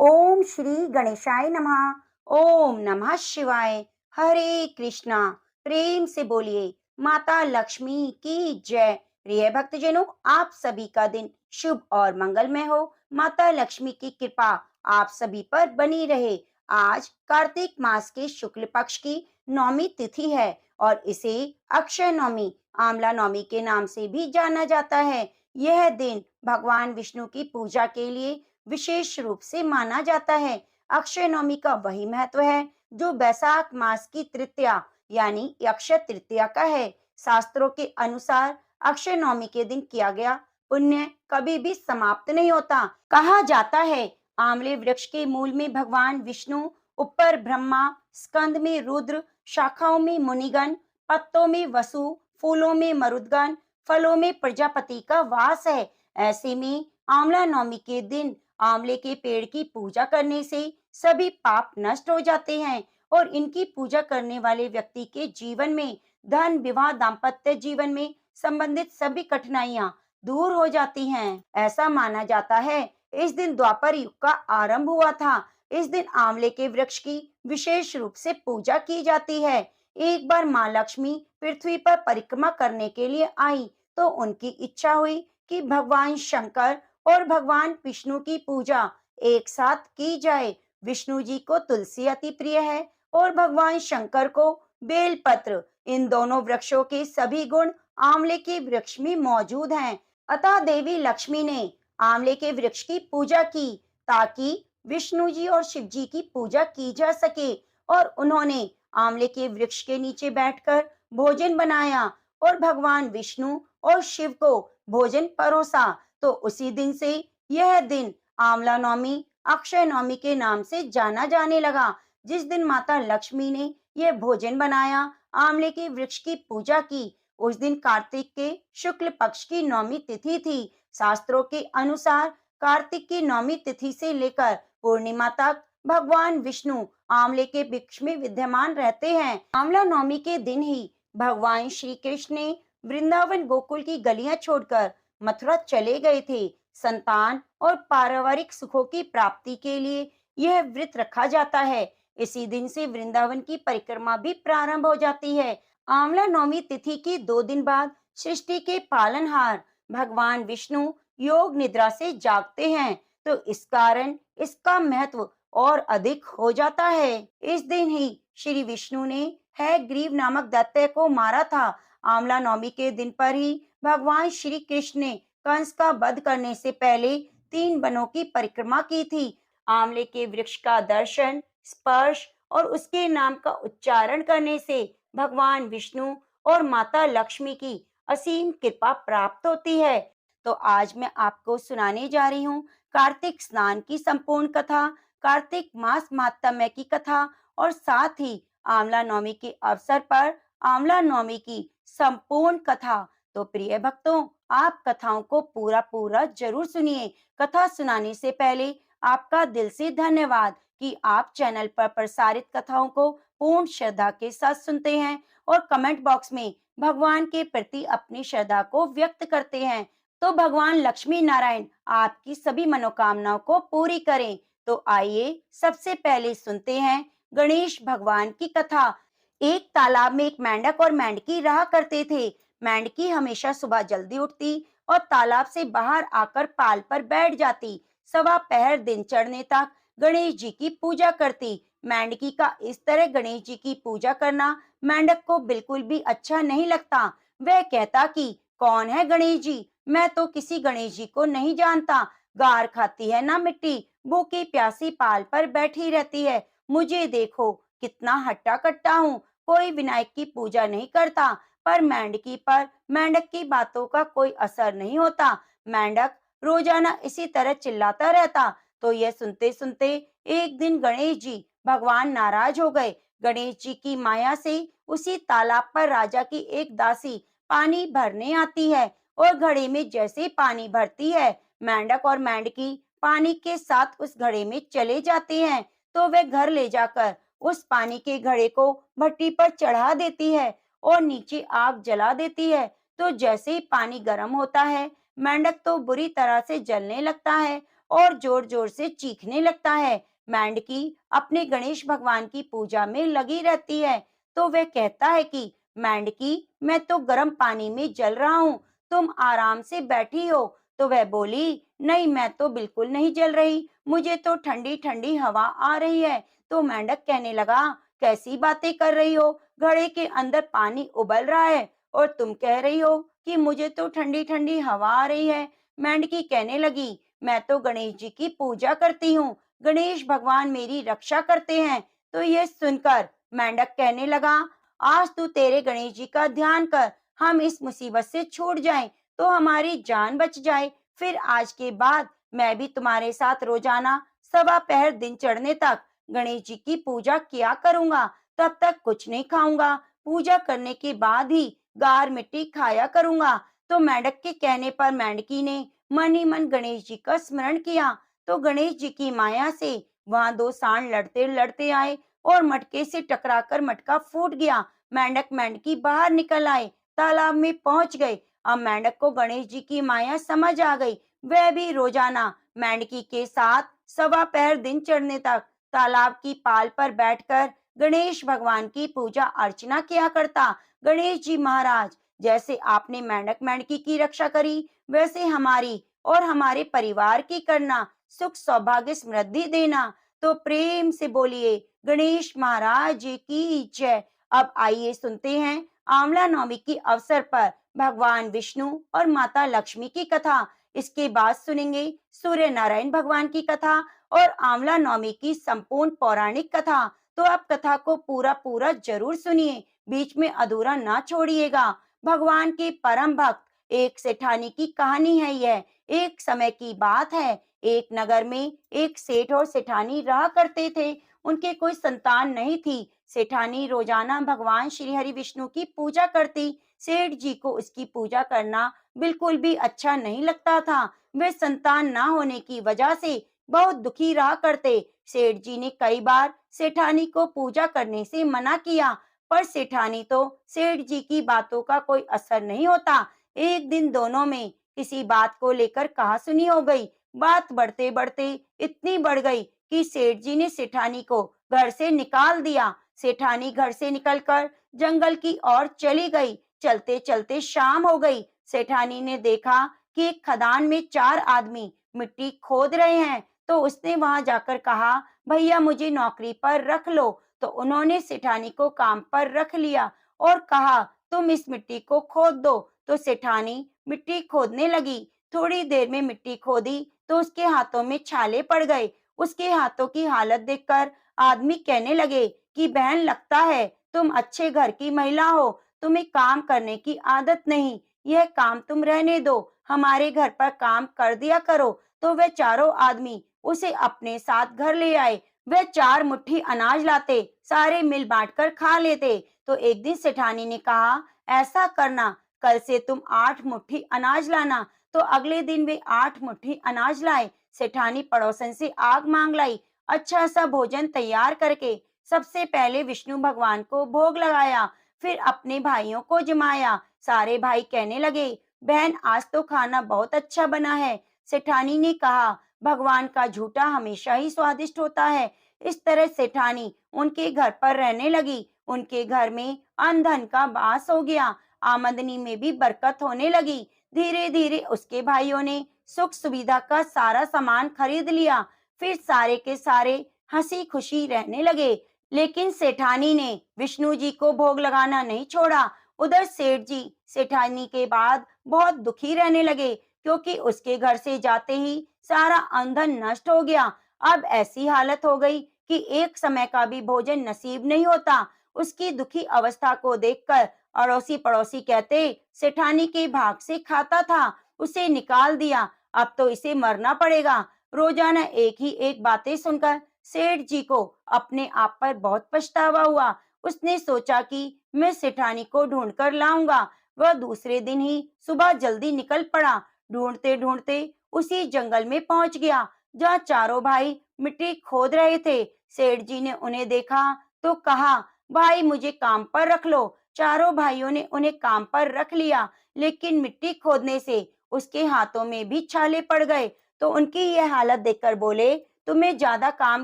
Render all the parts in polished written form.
ओम श्री गणेशाय नमः। ओम नमः शिवाय। हरे कृष्णा। प्रेम से बोलिए माता लक्ष्मी की जय। प्रिय भक्तजनों, आप सभी का दिन शुभ और मंगलमय हो। माता लक्ष्मी की कृपा आप सभी पर बनी रहे। आज कार्तिक मास के शुक्ल पक्ष की नौमी तिथि है और इसे अक्षय नवमी, आंवला नवमी के नाम से भी जाना जाता है। यह दिन भगवान विष्णु की पूजा के लिए विशेष रूप से माना जाता है। अक्षय नवमी का वही महत्व है जो बैसाख मास की तृतीया यानी अक्षय तृतीया का है। शास्त्रों के अनुसार अक्षय नवमी के दिन किया गया पुण्य कभी भी समाप्त नहीं होता। कहा जाता है आंवले वृक्ष के मूल में भगवान विष्णु, ऊपर ब्रह्मा, स्कंद में रुद्र, शाखाओं में मुनिगण, पत्तों में वसु, फूलों में मरुदगण, फलों में प्रजापति का वास है। ऐसे में आंवला नवमी के दिन आंवले के पेड़ की पूजा करने से सभी पाप नष्ट हो जाते हैं और इनकी पूजा करने वाले व्यक्ति के जीवन में धन, विवाह, दाम्पत्य जीवन में संबंधित सभी कठिनाइयां दूर हो जाती हैं। ऐसा माना जाता है इस दिन द्वापर युग का आरंभ हुआ था। इस दिन आंवले के वृक्ष की विशेष रूप से पूजा की जाती है। एक बार माँ लक्ष्मी पृथ्वी पर परिक्रमा करने के लिए आई तो उनकी इच्छा हुई कि भगवान शंकर और भगवान विष्णु की पूजा एक साथ की जाए। विष्णु जी को तुलसी अति प्रिय है और भगवान शंकर को बेलपत्र। इन दोनों वृक्षों के सभी गुण आंवले के वृक्ष में मौजूद हैं। अतः देवी लक्ष्मी ने आंवले के वृक्ष की पूजा की ताकि विष्णु जी और शिव जी की पूजा की जा सके और उन्होंने आंवले के वृक्ष के नीचे बैठकर भोजन बनाया और भगवान विष्णु और शिव को भोजन परोसा। तो उसी दिन से यह दिन आंवला नवमी, अक्षय नवमी के नाम से जाना जाने लगा। जिस दिन माता लक्ष्मी ने यह भोजन बनाया, आंवले के वृक्ष की पूजा की, उस दिन कार्तिक के शुक्ल पक्ष की नवमी तिथि थी। शास्त्रों के अनुसार कार्तिक की नवमी तिथि से लेकर पूर्णिमा तक भगवान विष्णु आंवले के वृक्ष में विद्यमान रहते हैं। आंवला नवमी के दिन ही भगवान श्री कृष्ण ने वृंदावन गोकुल की गलियां छोड़कर मथुरा चले गए थे। संतान और पारिवारिक सुखों की प्राप्ति के लिए यह व्रत रखा जाता है। इसी दिन से वृंदावन की परिक्रमा भी प्रारंभ हो जाती है। आंवला नवमी तिथि के 2 दिन बाद सृष्टि के पालनहार भगवान विष्णु योग निद्रा से जागते हैं, तो इस कारण इसका महत्व और अधिक हो जाता है। इस दिन ही श्री विष्णु ने हयग्रीव नामक दैत्य को मारा था। आंवला नवमी के दिन पर ही भगवान श्री कृष्ण ने कंस का वध करने से पहले 3 वनों की परिक्रमा की थी। आंवले के वृक्ष का दर्शन, स्पर्श और उसके नाम का उच्चारण करने से भगवान विष्णु और माता लक्ष्मी की असीम कृपा प्राप्त होती है। तो आज मैं आपको सुनाने जा रही हूँ कार्तिक स्नान की संपूर्ण कथा, कार्तिक मास महात्म्य की कथा और साथ ही आंवला नवमी के अवसर पर आंवला नवमी की संपूर्ण कथा। तो प्रिय भक्तों, आप कथाओं को पूरा पूरा जरूर सुनिए। कथा सुनाने से पहले आपका दिल से धन्यवाद कि आप चैनल पर प्रसारित कथाओं को पूर्ण श्रद्धा के साथ सुनते हैं और कमेंट बॉक्स में भगवान के प्रति अपनी श्रद्धा को व्यक्त करते हैं। तो भगवान लक्ष्मी नारायण आपकी सभी मनोकामनाओं को पूरी करें। तो आइए सबसे पहले सुनते हैं गणेश भगवान की कथा। एक तालाब में एक मेंढक और मेंढकी रहा करते थे। मेंढकी हमेशा सुबह जल्दी उठती और तालाब से बाहर आकर पाल पर बैठ जाती। सवा पहर दिन चढ़ने तक गणेश जी की पूजा करती। मेंढकी का इस तरह गणेश जी की पूजा करना मेंढक को बिल्कुल भी अच्छा नहीं लगता। वह कहता कि कौन है गणेश जी, मैं तो किसी गणेश जी को नहीं जानता। गार खाती है ना मिट्टी, भूखी प्यासी पाल पर बैठी रहती है। मुझे देखो कितना हट्टा कट्टा हूँ, कोई विनायक की पूजा नहीं करता। पर मेंढकी पर मेंढक की बातों का कोई असर नहीं होता। मेंढक रोजाना इसी तरह चिल्लाता रहता। तो यह सुनते सुनते एक दिन गणेश जी भगवान नाराज हो गए। गणेश जी की माया से उसी तालाब पर राजा की एक दासी पानी भरने आती है और घड़े में जैसे पानी भरती है, मेंढक और मेंढकी पानी के साथ उस घड़े में चले जाते हैं। तो वे घर ले जाकर उस पानी के घड़े को भट्टी पर चढ़ा देती है और नीचे आग जला देती है। तो जैसे ही पानी गर्म होता है, मेंढक तो बुरी तरह से जलने लगता है और जोर जोर से चीखने लगता है। मेंढकी अपने गणेश भगवान की पूजा में लगी रहती है। तो वह कहता है कि मेंढकी, मैं तो गर्म पानी में जल रहा हूँ, तुम आराम से बैठी हो। तो वह बोली, नहीं, मैं तो बिल्कुल नहीं जल रही, मुझे तो ठंडी ठंडी हवा आ रही है। तो मेंढक कहने लगा, कैसी बातें कर रही हो, घड़े के अंदर पानी उबल रहा है और तुम कह रही हो कि मुझे तो ठंडी ठंडी हवा आ रही है। मेंढकी कहने लगी, मैं तो गणेश जी की पूजा करती हूँ, गणेश भगवान मेरी रक्षा करते हैं। तो यह सुनकर मेंढक कहने लगा, आज तू तेरे गणेश जी का ध्यान कर, हम इस मुसीबत से छूट जाएं, तो हमारी जान बच जाए। फिर आज के बाद मैं भी तुम्हारे साथ रोजाना सवा पहर दिन चढ़ने तक गणेश जी की पूजा किया करूंगा, तब तक कुछ नहीं खाऊंगा, पूजा करने के बाद ही गार मिट्टी खाया करूंगा। तो मेंढक के कहने पर मेंढकी ने मन ही मन गणेश जी का स्मरण किया। तो गणेश जी की माया से वहां दो सांड लड़ते लड़ते आए और मटके से टकराकर मटका फूट गया। मेंढक मेंढकी बाहर निकल आए, तालाब में पहुंच गए। अब मेंढक को गणेश जी की माया समझ आ गई। वह भी रोजाना मेंढकी के साथ सवा पहर दिन चढ़ने तक तालाब की पाल पर बैठकर गणेश भगवान की पूजा अर्चना किया करता। गणेश जी महाराज, जैसे आपने मेंढक मेंढकी की रक्षा करी, वैसे हमारी और हमारे परिवार की करना, सुख सौभाग्य समृद्धि देना। तो प्रेम से बोलिए, गणेश महाराज जी की जय। अब आइए सुनते हैं आंवला नवमी के अवसर पर भगवान विष्णु और माता लक्ष्मी की कथा। इसके बाद सुनेंगे सूर्य नारायण भगवान की कथा और आंवला नवमी की संपूर्ण पौराणिक कथा। तो आप कथा को पूरा पूरा जरूर सुनिए, बीच में अधूरा ना छोड़िएगा। भगवान के परम भक्त एक सेठानी की कहानी है यह। एक समय की बात है, एक नगर में एक सेठ और सेठानी रहा करते थे। उनके कोई संतान नहीं थी। सेठानी रोजाना भगवान श्री हरि विष्णु की पूजा करती। सेठ जी को उसकी पूजा करना बिल्कुल भी अच्छा नहीं लगता था। वे संतान ना होने की वजह से बहुत दुखी रहा करते। सेठ जी ने कई बार सेठानी को पूजा करने से मना किया, पर सेठानी तो सेठ जी की बातों का कोई असर नहीं होता। एक दिन दोनों में किसी बात को लेकर कहासुनी हो गई। बात बढ़ते बढ़ते इतनी बढ़ गई कि सेठ जी ने सेठानी को घर से निकाल दिया। सेठानी घर से निकलकर जंगल की ओर चली गई। चलते चलते शाम हो गई। सेठानी ने देखा कि एक खदान में चार आदमी मिट्टी खोद रहे हैं। तो उसने वहां जाकर कहा, भैया मुझे नौकरी पर रख लो। तो उन्होंने सेठानी को काम पर रख लिया और कहा, तुम इस मिट्टी को खोद दो। तो सेठानी मिट्टी खोदने लगी। थोड़ी देर में मिट्टी खोदी तो उसके हाथों में छाले पड़ गए। उसके हाथों की हालत देखकर आदमी कहने लगे कि बहन, लगता है तुम अच्छे घर की महिला हो, तुम्हें काम करने की आदत नहीं, यह काम तुम रहने दो, हमारे घर पर काम कर दिया करो। तो वे चारों आदमी उसे अपने साथ घर ले आए। वे चार मुट्ठी अनाज लाते, सारे मिल बांट कर खा लेते। तो एक दिन सेठानी ने कहा, ऐसा करना, कल से तुम 8 मुट्ठी अनाज लाना। तो अगले दिन वे 8 मुट्ठी अनाज लाए। सेठानी पड़ोसन से आग मांग लाई। अच्छा सा भोजन तैयार करके सबसे पहले विष्णु भगवान को भोग लगाया, फिर अपने भाइयों को जमाया। सारे भाई कहने लगे, बहन आज तो खाना बहुत अच्छा बना है। सेठानी ने कहा, भगवान का झूठा हमेशा ही स्वादिष्ट होता है। इस तरह सेठानी उनके घर पर रहने लगी। उनके घर में अन्न धन का वास हो गया, आमदनी में भी बरकत होने लगी। धीरे धीरे उसके भाइयों ने सुख सुविधा का सारा सामान खरीद लिया। फिर सारे के सारे हंसी खुशी रहने लगे। लेकिन सेठानी ने विष्णु जी को भोग लगाना नहीं छोड़ा। उधर सेठ जी सेठानी के बाद बहुत दुखी रहने लगे, क्योंकि उसके घर से जाते ही सारा अंधन नष्ट हो गया। अब ऐसी हालत हो गई कि एक समय का भी भोजन नसीब नहीं होता। उसकी दुखी अवस्था को देखकर अड़ोसी पड़ोसी कहते, सेठानी के भाग से खाता था, उसे निकाल दिया, अब तो इसे मरना पड़ेगा। रोजाना एक ही एक बातें सुनकर सेठ जी को अपने आप पर बहुत पछतावा हुआ। उसने सोचा कि मैं सेठानी को ढूंढ कर लाऊंगा। वह दूसरे दिन ही सुबह जल्दी निकल पड़ा। ढूंढते ढूंढते उसी जंगल में पहुंच गया जहाँ चारों भाई मिट्टी खोद रहे थे। सेठ जी ने उन्हें देखा तो कहा, भाई मुझे काम पर रख लो। चारों भाइयों ने उन्हें काम पर रख लिया, लेकिन मिट्टी खोदने से उसके हाथों में भी छाले पड़ गए। तो उनकी यह हालत देखकर बोले, तुम्हें ज्यादा काम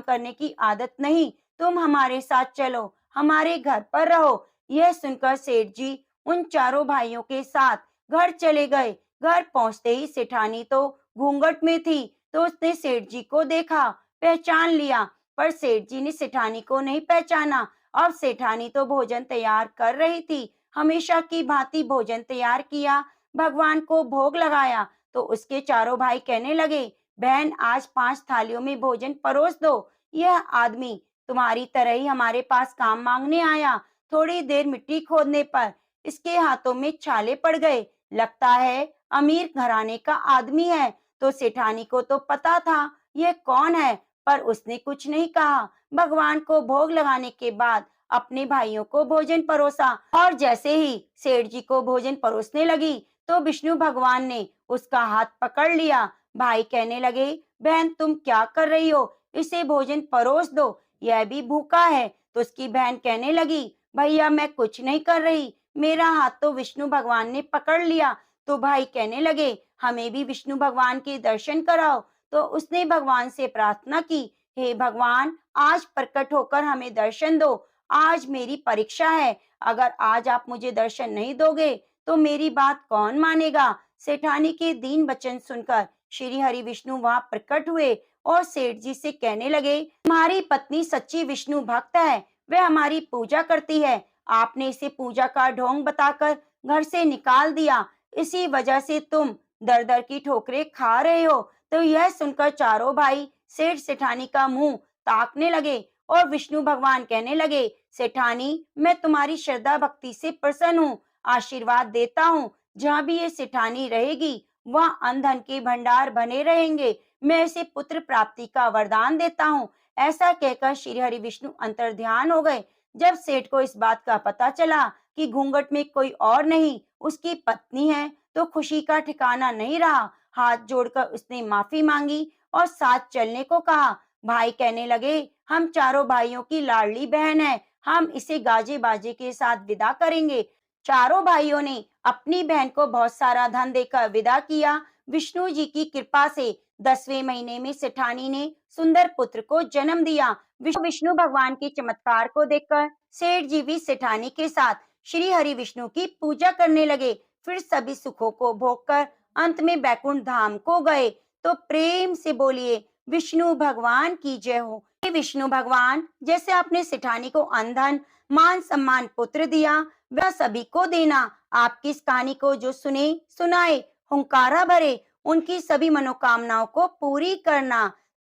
करने की आदत नहीं, तुम हमारे साथ चलो, हमारे घर पर रहो। यह सुनकर सेठ जी उन चारों भाइयों के साथ घर चले गए। घर पहुंचते ही सेठानी तो घूंघट में थी, तो उसने सेठ जी को देखा, पहचान लिया, पर सेठ जी ने सेठानी को नहीं पहचाना। अब सेठानी तो भोजन तैयार कर रही थी, हमेशा की भांति भोजन तैयार किया, भगवान को भोग लगाया। तो उसके चारों भाई कहने लगे, बहन आज 5 थालियों में भोजन परोस दो। यह आदमी तुम्हारी तरह ही हमारे पास काम मांगने आया, थोड़ी देर मिट्टी खोदने पर इसके हाथों में छाले पड़ गए, लगता है अमीर घराने का आदमी है। तो सेठानी को तो पता था यह कौन है, पर उसने कुछ नहीं कहा। भगवान को भोग लगाने के बाद अपने भाइयों को भोजन परोसा, और जैसे ही सेठ जी को भोजन परोसने लगी तो विष्णु भगवान ने उसका हाथ पकड़ लिया। भाई कहने लगे, बहन तुम क्या कर रही हो, इसे भोजन परोस दो, यह भी भूखा है। तो उसकी बहन कहने लगी, भैया मैं कुछ नहीं कर रही, मेरा हाथ तो विष्णु भगवान ने पकड़ लिया। तो भाई कहने लगे, हमें भी विष्णु भगवान के दर्शन कराओ। तो उसने भगवान से प्रार्थना की, हे भगवान आज प्रकट होकर हमें दर्शन दो, आज मेरी परीक्षा है, अगर आज आप मुझे दर्शन नहीं दोगे तो मेरी बात कौन मानेगा। सेठानी के दीन वचन सुनकर श्री हरि विष्णु वहां प्रकट हुए और सेठ जी से कहने लगे, तुम्हारी पत्नी सच्ची विष्णु भक्त है, वह हमारी पूजा करती है, आपने इसे पूजा का ढोंग बताकर घर से निकाल दिया, इसी वजह से तुम दर दर की ठोकरें खा रहे हो। तो यह सुनकर चारों भाई सेठ सेठानी का मुंह ताकने लगे और विष्णु भगवान कहने लगे, सेठानी मैं तुम्हारी श्रद्धा भक्ति से प्रसन्न हूँ, आशीर्वाद देता हूँ, जहाँ भी ये सेठानी रहेगी वहाँ अन्न धन के भंडार बने रहेंगे, मैं इसे पुत्र प्राप्ति का वरदान देता हूँ। ऐसा कहकर श्री हरि विष्णु अंतर्ध्यान हो गए। जब सेठ को इस बात का पता चला कि घूंघट में कोई और नहीं उसकी पत्नी है, तो खुशी का ठिकाना नहीं रहा। हाथ जोड़कर उसने माफी मांगी और साथ चलने को कहा। भाई कहने लगे, हम चारों भाइयों की लाडली बहन है, हम इसे गाजे बाजे के साथ विदा करेंगे। चारों भाइयों ने अपनी बहन को बहुत सारा धन देकर विदा किया। विष्णु जी की कृपा से 10वें महीने में सेठानी ने सुंदर पुत्र को जन्म दिया। विष्णु भगवान के चमत्कार को देखकर सेठ जी भी सेठानी के साथ श्री हरि विष्णु की पूजा करने लगे। फिर सभी सुखों को भोगकर अंत में बैकुंठ धाम को गए। तो प्रेम से बोलिए, विष्णु भगवान की जय हो। हे विष्णु भगवान, जैसे आपने सेठानी को अंधन मान सम्मान पुत्र दिया, वह सभी को देना। आपकी इस कहानी को जो सुने सुनाए हुंकारा भरे, उनकी सभी मनोकामनाओं को पूरी करना।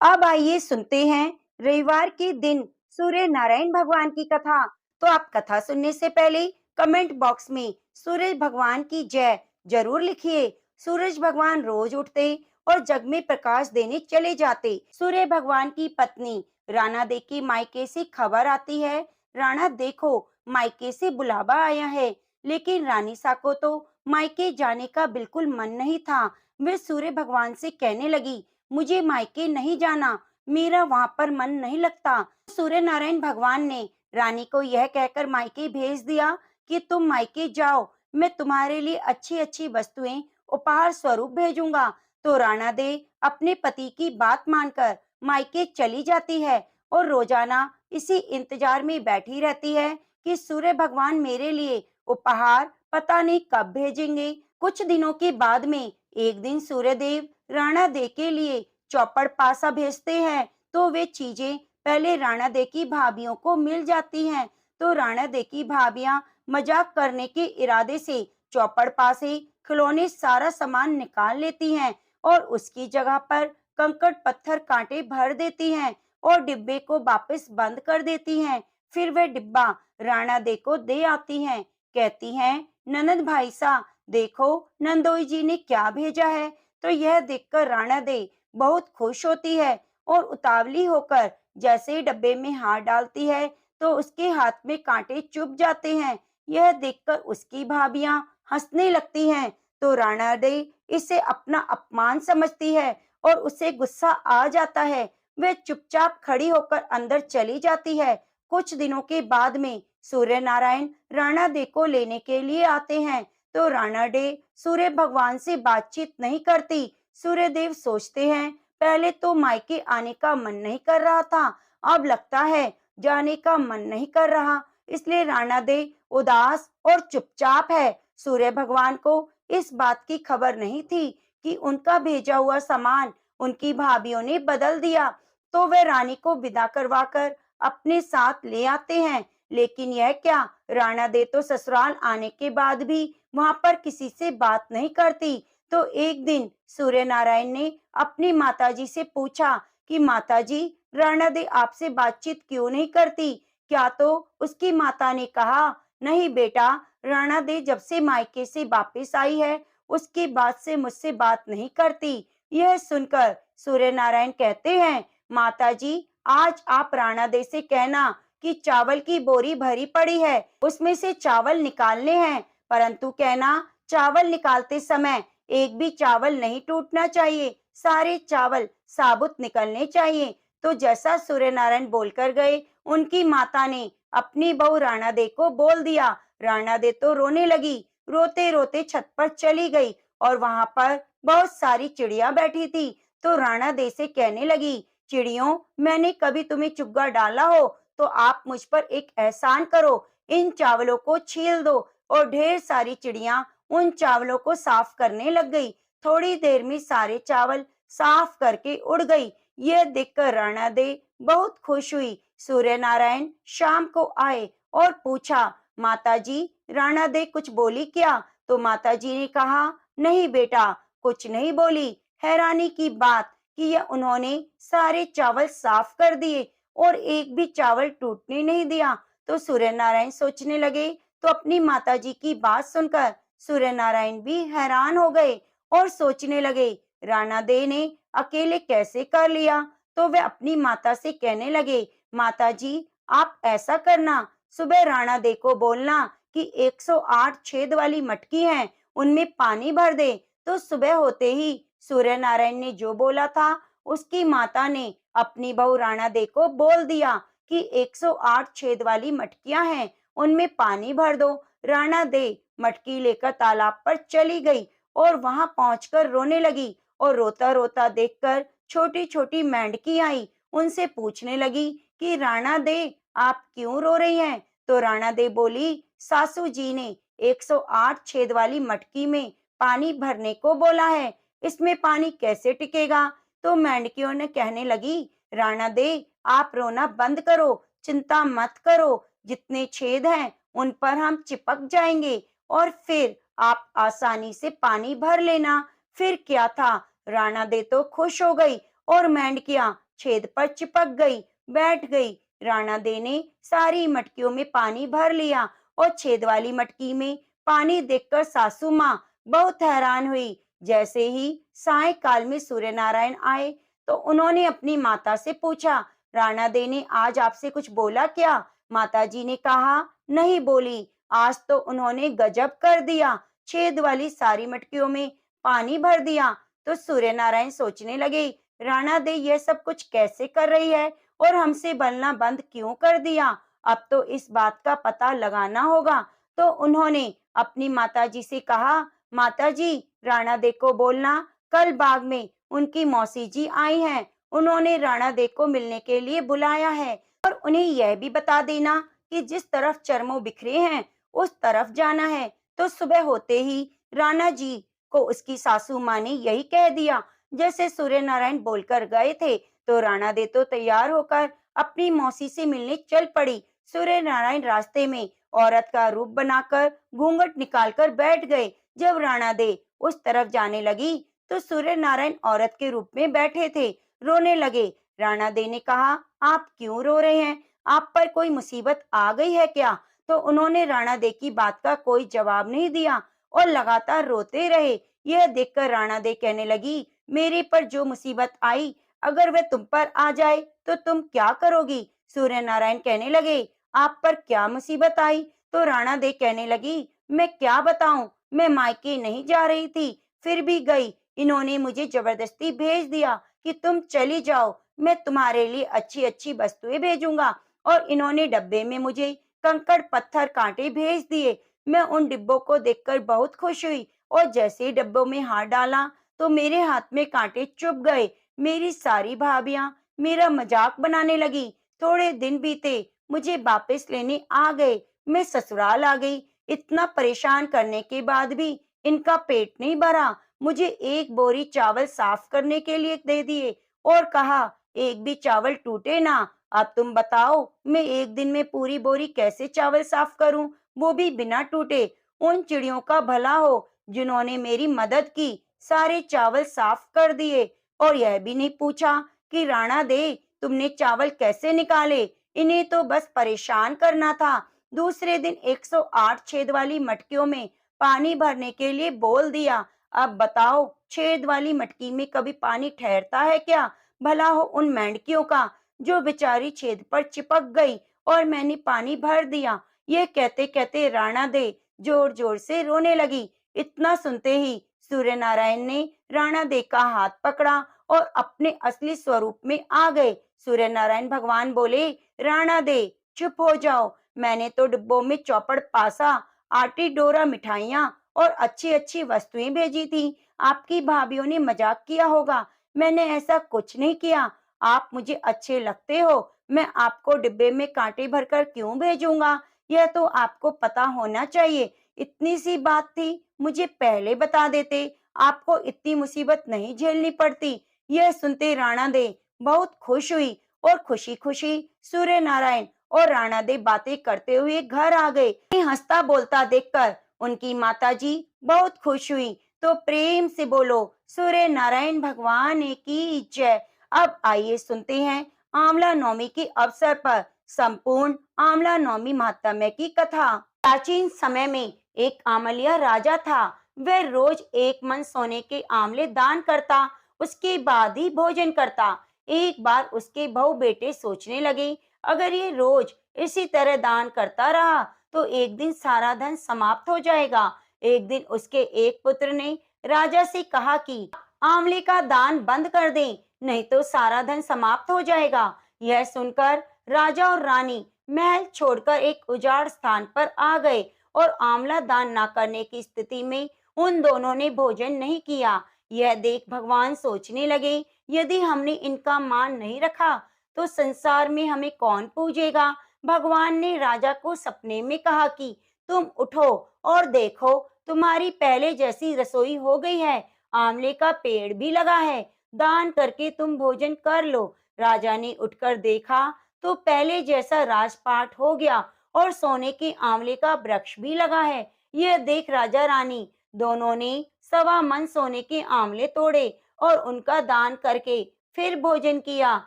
अब आइए सुनते हैं रविवार के दिन सूर्य नारायण भगवान की कथा। तो आप कथा सुनने से पहले कमेंट बॉक्स में सूरज भगवान की जय जरूर लिखिए। सूरज भगवान रोज उठते और जग में प्रकाश देने चले जाते। सूर्य भगवान की पत्नी राणा दे के मायके से खबर आती है, राणा देखो मायके से बुलावा आया है। लेकिन रानी सा को तो मायके जाने का बिल्कुल मन नहीं था। वे सूर्य भगवान से कहने लगी, मुझे मायके नहीं जाना, मेरा वहां पर मन नहीं लगता। सूर्य नारायण भगवान ने रानी को यह कहकर मायके भेज दिया कि तुम मायके जाओ, मैं तुम्हारे लिए अच्छी अच्छी वस्तुएं उपहार स्वरूप भेजूंगा। तो राणा दे अपने पति की बात मानकर मायके चली जाती है और रोजाना इसी इंतजार में बैठी रहती है कि सूर्य भगवान मेरे लिए उपहार पता नहीं कब भेजेंगे। कुछ दिनों के बाद में एक दिन सूर्यदेव राणा दे के लिए चौपड़ पासा भेजते हैं। तो वे चीजें पहले राणा दे की भाभियों को मिल जाती हैं। तो राणा दे की भाभियां मजाक करने के इरादे से चौपड़ पासे खिलौने सारा सामान निकाल लेती हैं और उसकी जगह पर कंकड़ पत्थर कांटे भर देती हैं और डिब्बे को वापस बंद कर देती हैं। फिर वह डिब्बा राणा दे को दे आती हैं, कहती हैं, ननद भाई सा देखो नंदोई जी ने क्या भेजा है। तो यह देखकर राणा दे बहुत खुश होती है और उतावली होकर जैसे ही डब्बे में हाथ डालती है तो उसके हाथ में कांटे चुभ जाते हैं। यह देखकर उसकी भाभियां हंसने लगती हैं। तो राणा दे इसे अपना अपमान समझती है और उसे गुस्सा आ जाता है। वह चुपचाप खड़ी होकर अंदर चली जाती है। कुछ दिनों के बाद में सूर्य नारायण राणा दे को लेने के लिए आते हैं। तो राणा डे सूर्य भगवान से बातचीत नहीं करती, सूर्यदेव सोचते हैं, पहले तो मायके आने का मन नहीं कर रहा था, अब लगता है जाने का मन नहीं कर रहा, इसलिए राणा दे उदास और चुपचाप है। सूर्य भगवान को इस बात की खबर नहीं थी कि उनका भेजा हुआ सामान उनकी भाभीियों ने बदल दिया, तो वे रानी को विदा करवाकर अपने साथ ले आते हैं। लेकिन यह क्या, राणा दे तो ससुराल आने के बाद भी वहां पर किसी से बात नहीं करती। तो एक दिन सूर्य नारायण ने अपनी माताजी से पूछा कि माताजी, राणा दे आपसे बातचीत क्यों नहीं करती? क्या तो उसकी माता ने कहा, नहीं बेटा, राणा दे जब से मायके से वापस आई है उसके बाद से मुझसे बात नहीं करती। यह सुनकर सूर्य नारायण कहते हैं, माताजी, आज आप राणा दे से कहना कि चावल की बोरी भरी पड़ी है, उसमें से चावल निकालने हैं, परंतु कहना चावल निकालते समय एक भी चावल नहीं टूटना चाहिए, सारे चावल साबुत निकलने चाहिए। तो जैसा सूर्य नारायण बोलकर गए, उनकी माता ने अपनी बहू राणा दे को बोल दिया। राणा दे तो रोने लगी, रोते रोते छत पर चली गई और वहां पर बहुत सारी चिड़िया बैठी थी। तो राणा दे से कहने लगी, चिड़ियों, मैंने कभी तुम्हें चुग्गा डाला हो तो आप मुझ पर एक एहसान करो, इन चावलों को छील दो। और ढेर सारी चिड़िया उन चावलों को साफ करने लग गई। थोड़ी देर में सारे चावल साफ करके उड़ गई। यह देखकर राणा दे बहुत खुश हुई। सूर्य नारायण शाम को आए और पूछा, माताजी, राणा दे कुछ बोली क्या? तो माताजी ने कहा, नहीं बेटा, कुछ नहीं बोली। हैरानी की बात कि यह उन्होंने सारे चावल साफ कर दिए और एक भी चावल टूटने नहीं दिया। तो सूर्य नारायण सोचने लगे। तो अपनी माताजी की बात सुनकर सूर्य नारायण भी हैरान हो गए और सोचने लगे, राणा दे ने अकेले कैसे कर लिया? तो वे अपनी माता से कहने लगे, माताजी, आप ऐसा करना, सुबह राणा दे को बोलना कि 108 छेद वाली मटकी है, उनमें पानी भर दे। तो सुबह होते ही सूर्य नारायण ने जो बोला था, उसकी माता ने अपनी बहू राणा दे को बोल दिया कि 108 छेद वाली मटकियां हैं, उनमें पानी भर दो। राणा दे मटकी लेकर तालाब पर चली गई और वहां पहुंचकर रोने लगी और रोता रोता देखकर छोटी छोटी मेंढकी आई, उनसे पूछने लगी कि राणा दे, आप क्यों रो रही हैं? तो राणा दे बोली, सासू जी ने 108 छेद वाली मटकी में पानी भरने को बोला है, इसमें पानी कैसे टिकेगा? तो मेंढकियों ने कहने लगी, राणा दे, आप रोना बंद करो, चिंता मत करो, जितने छेद हैं उन पर हम चिपक जाएंगे और फिर आप आसानी से पानी भर लेना। फिर क्या था, राणा दे तो खुश हो गई और मेंढकियां छेद पर चिपक गई, बैठ गई। राणा दे ने सारी मटकियों में पानी भर लिया और छेद वाली मटकी में पानी देखकर सासू माँ बहुत हैरान हुई। जैसे ही सायंकाल में सूर्य नारायण आए तो उन्होंने अपनी माता से पूछा, राणा दे ने आज आपसे कुछ बोला क्या? माताजी ने कहा, नहीं बोली, आज तो उन्होंने गजब कर दिया, छेद वाली सारी मटकियों में पानी भर दिया। तो सूर्य नारायण सोचने लगे, राणा दे यह सब कुछ कैसे कर रही है और हमसे बोलना बंद क्यों कर दिया? अब तो इस बात का पता लगाना होगा। तो उन्होंने अपनी माताजी से कहा, माताजी, राणा दे को बोलना कल बाग में उनकी मौसी जी आई हैं, उन्होंने राणा दे को मिलने के लिए बुलाया है और उन्हें यह भी बता देना कि जिस तरफ चरमो बिखरे हैं उस तरफ जाना है। तो सुबह होते ही राणा जी को उसकी सासू माँ ने यही कह दिया जैसे सूर्य नारायण बोलकर गए थे। तो राणा दे तो तैयार होकर अपनी मौसी से मिलने चल पड़ी। सूर्य नारायण रास्ते में औरत का रूप बनाकर घूंघट निकालकर बैठ गए। जब राणा दे उस तरफ जाने लगी तो सूर्य नारायण औरत के रूप में बैठे थे, रोने लगे। राणा दे ने कहा, आप क्यों रो रहे हैं? आप पर कोई मुसीबत आ गई है क्या? तो उन्होंने राणा दे की बात का कोई जवाब नहीं दिया और लगातार रोते रहे। यह देखकर राणा दे कहने लगी, मेरे पर जो मुसीबत आई, अगर वह तुम पर आ जाए तो तुम क्या करोगी? सूर्य नारायण कहने लगे, आप पर क्या मुसीबत आई? तो राणा दे कहने लगी, मैं क्या बताऊं, मैं मायके नहीं जा रही थी, फिर भी गई। इन्होंने मुझे जबरदस्ती भेज दिया कि तुम चली जाओ, मैं तुम्हारे लिए अच्छी अच्छी वस्तुएं भेजूंगा। और इन्होंने डब्बे में मुझे कंकड़ पत्थर कांटे भेज दिए। मैं उन डिब्बों को देखकर बहुत खुश हुई और जैसे ही डब्बों में हाथ डाला तो मेरे हाथ में कांटे चुभ गए। मेरी सारी भाभियां मेरा मजाक बनाने लगी। थोड़े दिन बीते, मुझे वापस लेने आ गए। मैं ससुराल आ गई। इतना परेशान करने के बाद भी इनका पेट नहीं भरा। मुझे एक बोरी चावल साफ करने के लिए दे दिए और कहा, एक भी चावल टूटे ना। अब तुम बताओ, मैं एक दिन में पूरी बोरी कैसे चावल साफ करूं, वो भी बिना टूटे। उन चिड़ियों का भला हो जिन्होंने मेरी मदद की, सारे चावल साफ कर दिए और यह भी नहीं पूछा कि राणा दे, तुमने चावल कैसे निकाले। इन्हें तो बस परेशान करना था। दूसरे दिन 108 छेद वाली मटकियों में पानी भरने के लिए बोल दिया। अब बताओ, छेद वाली मटकी में कभी पानी ठहरता है क्या? भला हो उन मेंढकियों का जो बेचारी छेद पर चिपक गई और मैंने पानी भर दिया। ये कहते कहते राणा दे जोर जोर से रोने लगी। इतना सुनते ही सूर्य नारायण ने राणा दे का हाथ पकड़ा और अपने असली स्वरूप में आ गए। सूर्य नारायण भगवान बोले, राणा दे चुप हो जाओ। मैंने तो डिब्बों में चौपड़ पासा, आटी डोरा मिठाइयाँ और अच्छी अच्छी वस्तुएं भेजी थी। आपकी भाभीियों ने मजाक किया होगा। मैंने ऐसा कुछ नहीं किया। आप मुझे अच्छे लगते हो। मैं आपको डिब्बे में कांटे भरकर क्यों भेजूंगा? यह तो आपको पता होना चाहिए। इतनी सी बात थी, मुझे पहले बता देते। आपको इतनी मुसीबत नहीं झेलनी पड़ती। यह सुनते राणा दे बहुत खुश हुई और खुशी खुशी सूर्य नारायण और राणा दे बातें करते हुए घर आ गए। हंसता बोलता देखकर उनकी माताजी बहुत खुश हुई। तो प्रेम से बोलो, सूर्य नारायण भगवान की जय। अब आइए सुनते हैं आंवला नवमी के अवसर पर संपूर्ण आंवला नवमी महात्म्य की कथा। प्राचीन समय में एक आमलिया राजा था। वह रोज एक मन सोने के आंवले दान करता, उसके बाद ही भोजन करता। एक बार उसके बहू बेटे सोचने लगे, अगर ये रोज इसी तरह दान करता रहा तो एक दिन सारा धन समाप्त हो जाएगा। एक दिन उसके एक पुत्र ने राजा से कहा कि आंवले का दान बंद कर दें, नहीं तो सारा धन समाप्त हो जाएगा। यह सुनकर राजा और रानी महल छोड़कर एक उजाड़ स्थान पर आ गए और आंवला दान न करने की स्थिति में उन दोनों ने भोजन नहीं किया। यह देख भगवान सोचने लगे, यदि हमने इनका मान नहीं रखा तो संसार में हमें कौन पूजेगा। भगवान ने राजा को सपने में कहा कि तुम उठो और देखो, तुम्हारी पहले जैसी रसोई हो गई है, आंवले का पेड़ भी लगा है, दान करके तुम भोजन कर लो। राजा ने उठकर देखा तो पहले जैसा राजपाट हो गया और सोने के आंवले का वृक्ष भी लगा है। यह देख राजा रानी दोनों ने 1.25 मन सोने के आंवले तोड़े और उनका दान करके फिर भोजन किया।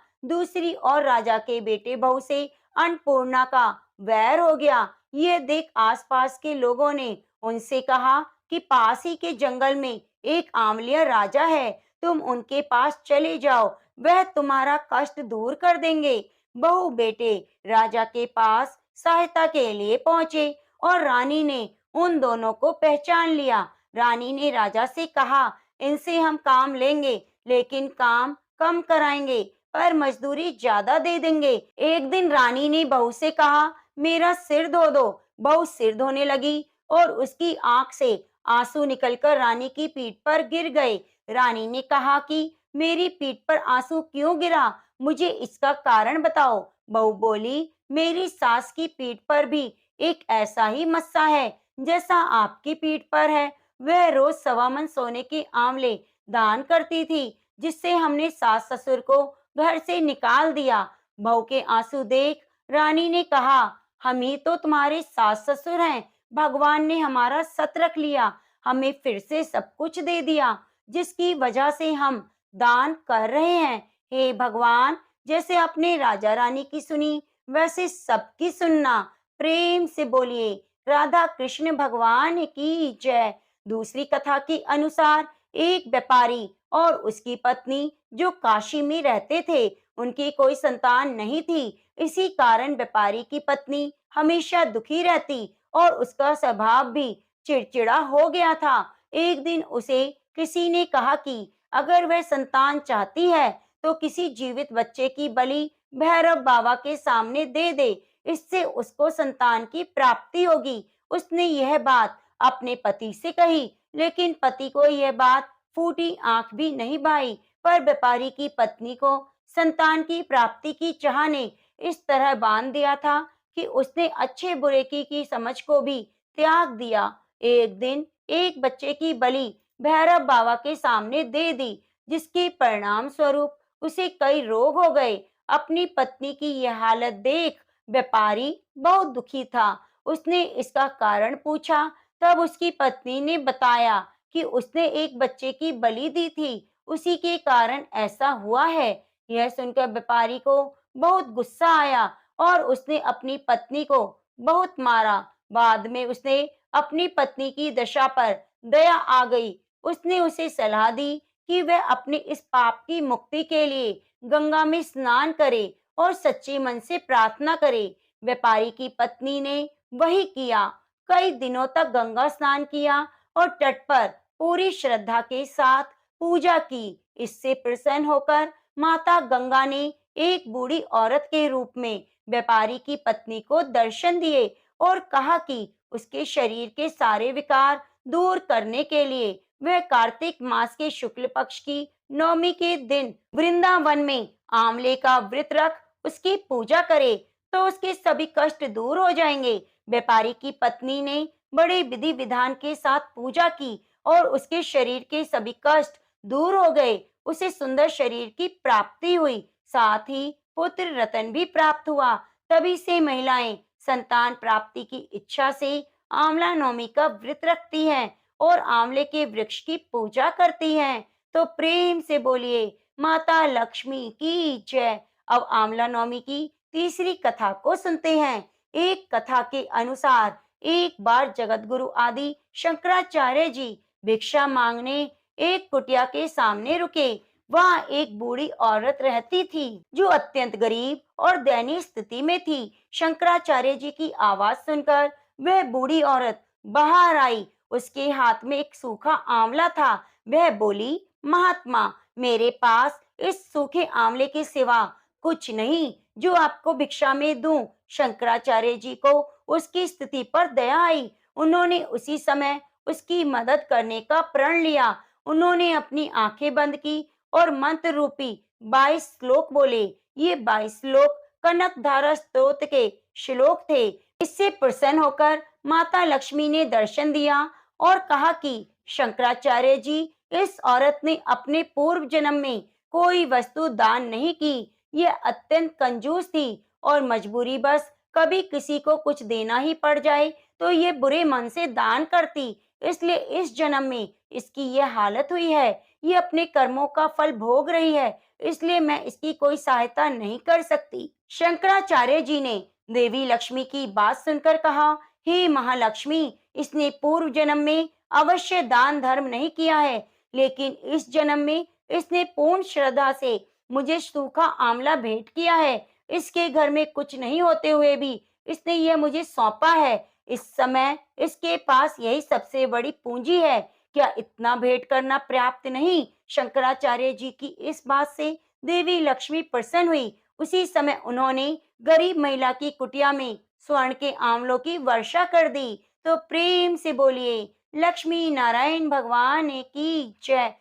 दूसरी ओर राजा के बेटे बहू से अन्नपूर्णा का वैर हो गया। यह देख आसपास के लोगों ने उनसे कहा कि पास ही के जंगल में एक आंवलिया राजा है, तुम उनके पास चले जाओ, वह तुम्हारा कष्ट दूर कर देंगे। बहू बेटे राजा के पास सहायता के लिए पहुंचे और रानी ने उन दोनों को पहचान लिया। रानी ने राजा से कहा, इनसे हम काम लेंगे, लेकिन काम कम कराएंगे पर मजदूरी ज्यादा दे देंगे। एक दिन रानी ने बहू से कहा, मेरा सिर धो दो। बहू सिर धोने लगी और उसकी आंख से आंसू निकलकर रानी की पीठ पर गिर गए। रानी ने कहा कि मेरी पीठ पर आंसू क्यों गिरा, मुझे इसका कारण बताओ। बहू बोली, मेरी सास की पीठ पर भी एक ऐसा ही मस्सा है जैसा आपकी पीठ पर है। वह रोज 1.25 मन सोने के आंवले दान करती थी, जिससे हमने सास ससुर को घर से निकाल दिया। बहू के आंसू देख रानी ने कहा, हम ही तो तुम्हारे सास ससुर हैं। भगवान ने हमारा सत रख लिया, हमें फिर से सब कुछ दे दिया, जिसकी वजह से हम दान कर रहे हैं। हे भगवान, जैसे आपने राजा रानी की सुनी वैसे सबकी सुनना। प्रेम से बोलिए, राधा कृष्ण भगवान की जय। दूसरी कथा के अनुसार एक व्यापारी और उसकी पत्नी जो काशी में रहते थे, उनकी कोई संतान नहीं थी। इसी कारण व्यापारी की पत्नी हमेशा दुखी रहती और उसका स्वभाव भी चिड़चिड़ा हो गया था। एक दिन उसे किसी ने कहा कि अगर वह संतान चाहती है तो किसी जीवित बच्चे की बलि भैरव बाबा के सामने दे दे, इससे उसको संतान की प्राप्ति होगी। उसने यह बात अपने पति से कही, लेकिन पति को यह बात फूटी आंख भी नहीं बहाई। पर व्यापारी की पत्नी को संतान की प्राप्ति की चाह ने इस तरह बांध दिया था कि उसने अच्छे बुरे की समझ को भी त्याग दिया। एक दिन एक बच्चे की बलि भैरव बाबा के सामने दे दी, जिसके परिणाम स्वरूप उसे कई रोग हो गए। अपनी पत्नी की यह हालत देख व्यापारी बहुत दुखी था। उसने इसका कारण पूछा, तब उसकी पत्नी ने बताया कि उसने एक बच्चे की बलि दी थी, उसी के कारण ऐसा हुआ है। यह सुनकर व्यापारी को बहुत गुस्सा आया और उसने अपनी पत्नी को बहुत मारा। बाद में उसने अपनी पत्नी की दशा पर दया आ गई। उसने उसे सलाह दी कि वह अपने इस पाप की मुक्ति के लिए गंगा में स्नान करे और सच्चे मन से प्रार्थना करे। व्यापारी की पत्नी ने वही किया। कई दिनों तक गंगा स्नान किया और तट पर पूरी श्रद्धा के साथ पूजा की। इससे प्रसन्न होकर माता गंगा ने एक बूढ़ी औरत के रूप में व्यापारी की पत्नी को दर्शन दिए और कहा कि उसके शरीर के सारे विकार दूर करने के लिए वह कार्तिक मास के शुक्ल पक्ष की नवमी के दिन वृंदावन में आंवले का व्रत रख उसकी पूजा करे तो उसके सभी कष्ट दूर हो जाएंगे। व्यापारी की पत्नी ने बड़े विधि विधान के साथ पूजा की और उसके शरीर के सभी कष्ट दूर हो गए। उसे सुंदर शरीर की प्राप्ति हुई, साथ ही पुत्र रतन भी प्राप्त हुआ। तभी से महिलाएं संतान प्राप्ति की इच्छा से आंवला नवमी का व्रत रखती हैं और आंवले के वृक्ष की पूजा करती हैं। तो प्रेम से बोलिए माता लक्ष्मी की जय। अब आंवला नवमी की तीसरी कथा को सुनते हैं। एक कथा के अनुसार एक बार जगत गुरु आदि शंकराचार्य जी भिक्षा मांगने एक कुटिया के सामने रुके। वहां एक बूढ़ी औरत रहती थी जो अत्यंत गरीब और दयनीय स्थिति में थी। शंकराचार्य जी की आवाज सुनकर वह बूढ़ी औरत बाहर आई। उसके हाथ में एक सूखा आंवला था। वह बोली, महात्मा, मेरे पास इस सूखे आंवले के सिवा कुछ नहीं जो आपको भिक्षा में दूं। शंकराचार्य जी को उसकी स्थिति पर दया आई। उन्होंने उसी समय उसकी मदद करने का प्रण लिया। उन्होंने अपनी आंखें बंद की और मंत्र रूपी 22 श्लोक बोले। ये 22 श्लोक कनकधारा स्तोत्र के श्लोक थे। इससे प्रसन्न होकर माता लक्ष्मी ने दर्शन दिया और कहा कि शंकराचार्य जी, इस औरत ने अपने पूर्व जन्म में कोई वस्तु दान नहीं की। यह अत्यंत कंजूस थी और मजबूरी बस कभी किसी को कुछ देना ही पड़ जाए तो ये बुरे मन से दान करती। इसलिए इस जन्म में इसकी यह हालत हुई है। ये अपने कर्मों का फल भोग रही है, इसलिए मैं इसकी कोई सहायता नहीं कर सकती। शंकराचार्य जी ने देवी लक्ष्मी की बात सुनकर कहा, हे महालक्ष्मी, इसने पूर्व जन्म में अवश्य दान धर्म नहीं किया है, लेकिन इस जन्म में इसने पूर्ण श्रद्धा से मुझे सूखा आंवला भेंट किया है। इसके घर में कुछ नहीं होते हुए भी इसने यह मुझे सौंपा है। इस समय इसके पास यही सबसे बड़ी पूंजी है। क्या इतना भेंट करना पर्याप्त नहीं? शंकराचार्य जी की इस बात से देवी लक्ष्मी प्रसन्न हुई। उसी समय उन्होंने गरीब महिला की कुटिया में स्वर्ण के आंवलों की वर्षा कर दी। तो प्रेम से बोलिए लक्ष्मी नारायण भगवान की जय।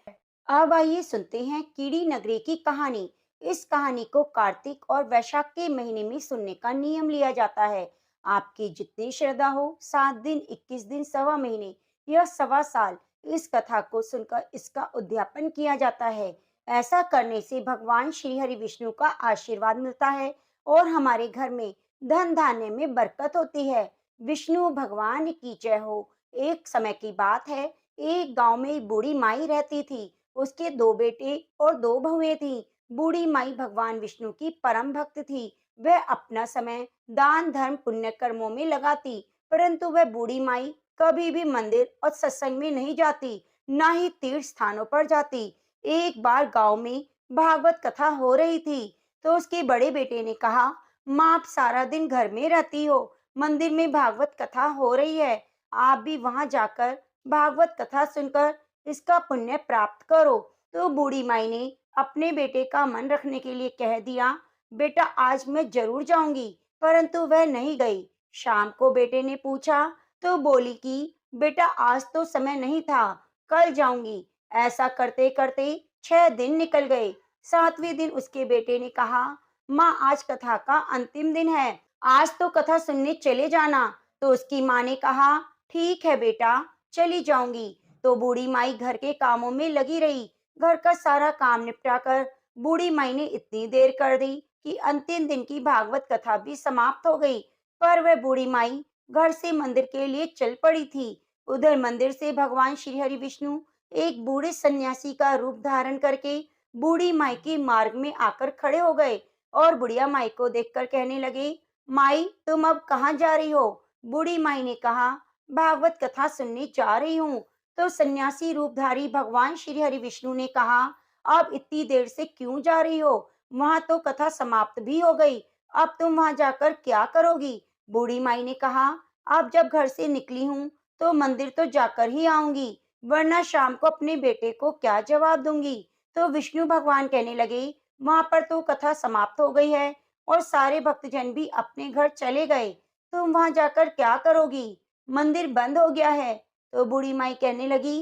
अब आइए सुनते हैं कीड़ी नगरी की कहानी। इस कहानी को कार्तिक और वैशाख के महीने में सुनने का नियम लिया जाता है। आपकी जितनी श्रद्धा हो, 7 दिन, 21 दिन, सवा महीने या सवा साल इस कथा को सुनकर इसका उद्यापन किया जाता है। ऐसा करने से भगवान श्री हरि विष्णु का आशीर्वाद मिलता है और हमारे घर में धन धान्य में बरकत होती है। विष्णु भगवान की जय हो। एक समय की बात है, एक गांव में एक बूढ़ी माई रहती थी। उसके 2 बेटे और 2 बहुएं थीं। बूढ़ी माई भगवान विष्णु की परम भक्त थी। वह अपना समय दान धर्म पुण्य कर्मों में लगाती, परंतु वह बूढ़ी माई कभी भी मंदिर और सत्संग में नहीं जाती, ना ही तीर्थ स्थानों पर जाती। एक बार गांव में भागवत कथा हो रही थी, तो उसके बड़े बेटे ने कहा, माँ, आप सारा दिन घर में रहती हो, मंदिर में भागवत कथा हो रही है, आप भी वहां जाकर भागवत कथा सुनकर इसका पुण्य प्राप्त करो। तो बूढ़ी माई ने अपने बेटे का मन रखने के लिए कह दिया, बेटा, आज मैं जरूर जाऊंगी। परंतु वह नहीं गई। शाम को बेटे ने पूछा तो बोली कि बेटा, आज तो समय नहीं था, कल जाऊंगी। ऐसा करते करते 6 दिन निकल गए। 7वें दिन उसके बेटे ने कहा, माँ आज कथा का अंतिम दिन है, आज तो कथा सुनने चले जाना। तो उसकी माँ ने कहा, ठीक है बेटा, चली जाऊंगी। तो बूढ़ी माई घर के कामों में लगी रही। घर का सारा काम निपटा कर बूढ़ी माई ने इतनी देर कर दी कि अंतिम दिन की भागवत कथा भी समाप्त हो गई। पर वह बूढ़ी माई घर से मंदिर के लिए चल पड़ी थी। उधर मंदिर से भगवान श्री हरि विष्णु एक बूढ़े सन्यासी का रूप धारण करके बूढ़ी माई के मार्ग में आकर खड़े हो गए और बुढ़िया माई को देखकर कहने लगे, माई तुम अब कहाँ जा रही हो? बूढ़ी माई ने कहा, भागवत कथा सुनने जा रही हूँ। तो सन्यासी रूपधारी भगवान श्री हरि विष्णु ने कहा, अब इतनी देर से क्यों जा रही हो? वहां तो कथा समाप्त भी हो गई, अब तुम वहां जाकर क्या करोगी? बूढ़ी माई ने कहा, अब जब घर से निकली हूँ तो मंदिर तो जाकर ही आऊंगी, वरना शाम को अपने बेटे को क्या जवाब दूंगी। तो विष्णु भगवान कहने लगे, वहां पर तो कथा समाप्त हो गई है और सारे भक्तजन भी अपने घर चले गए, तुम वहां जाकर क्या करोगी? मंदिर बंद हो गया है। तो बूढ़ी माई कहने लगी,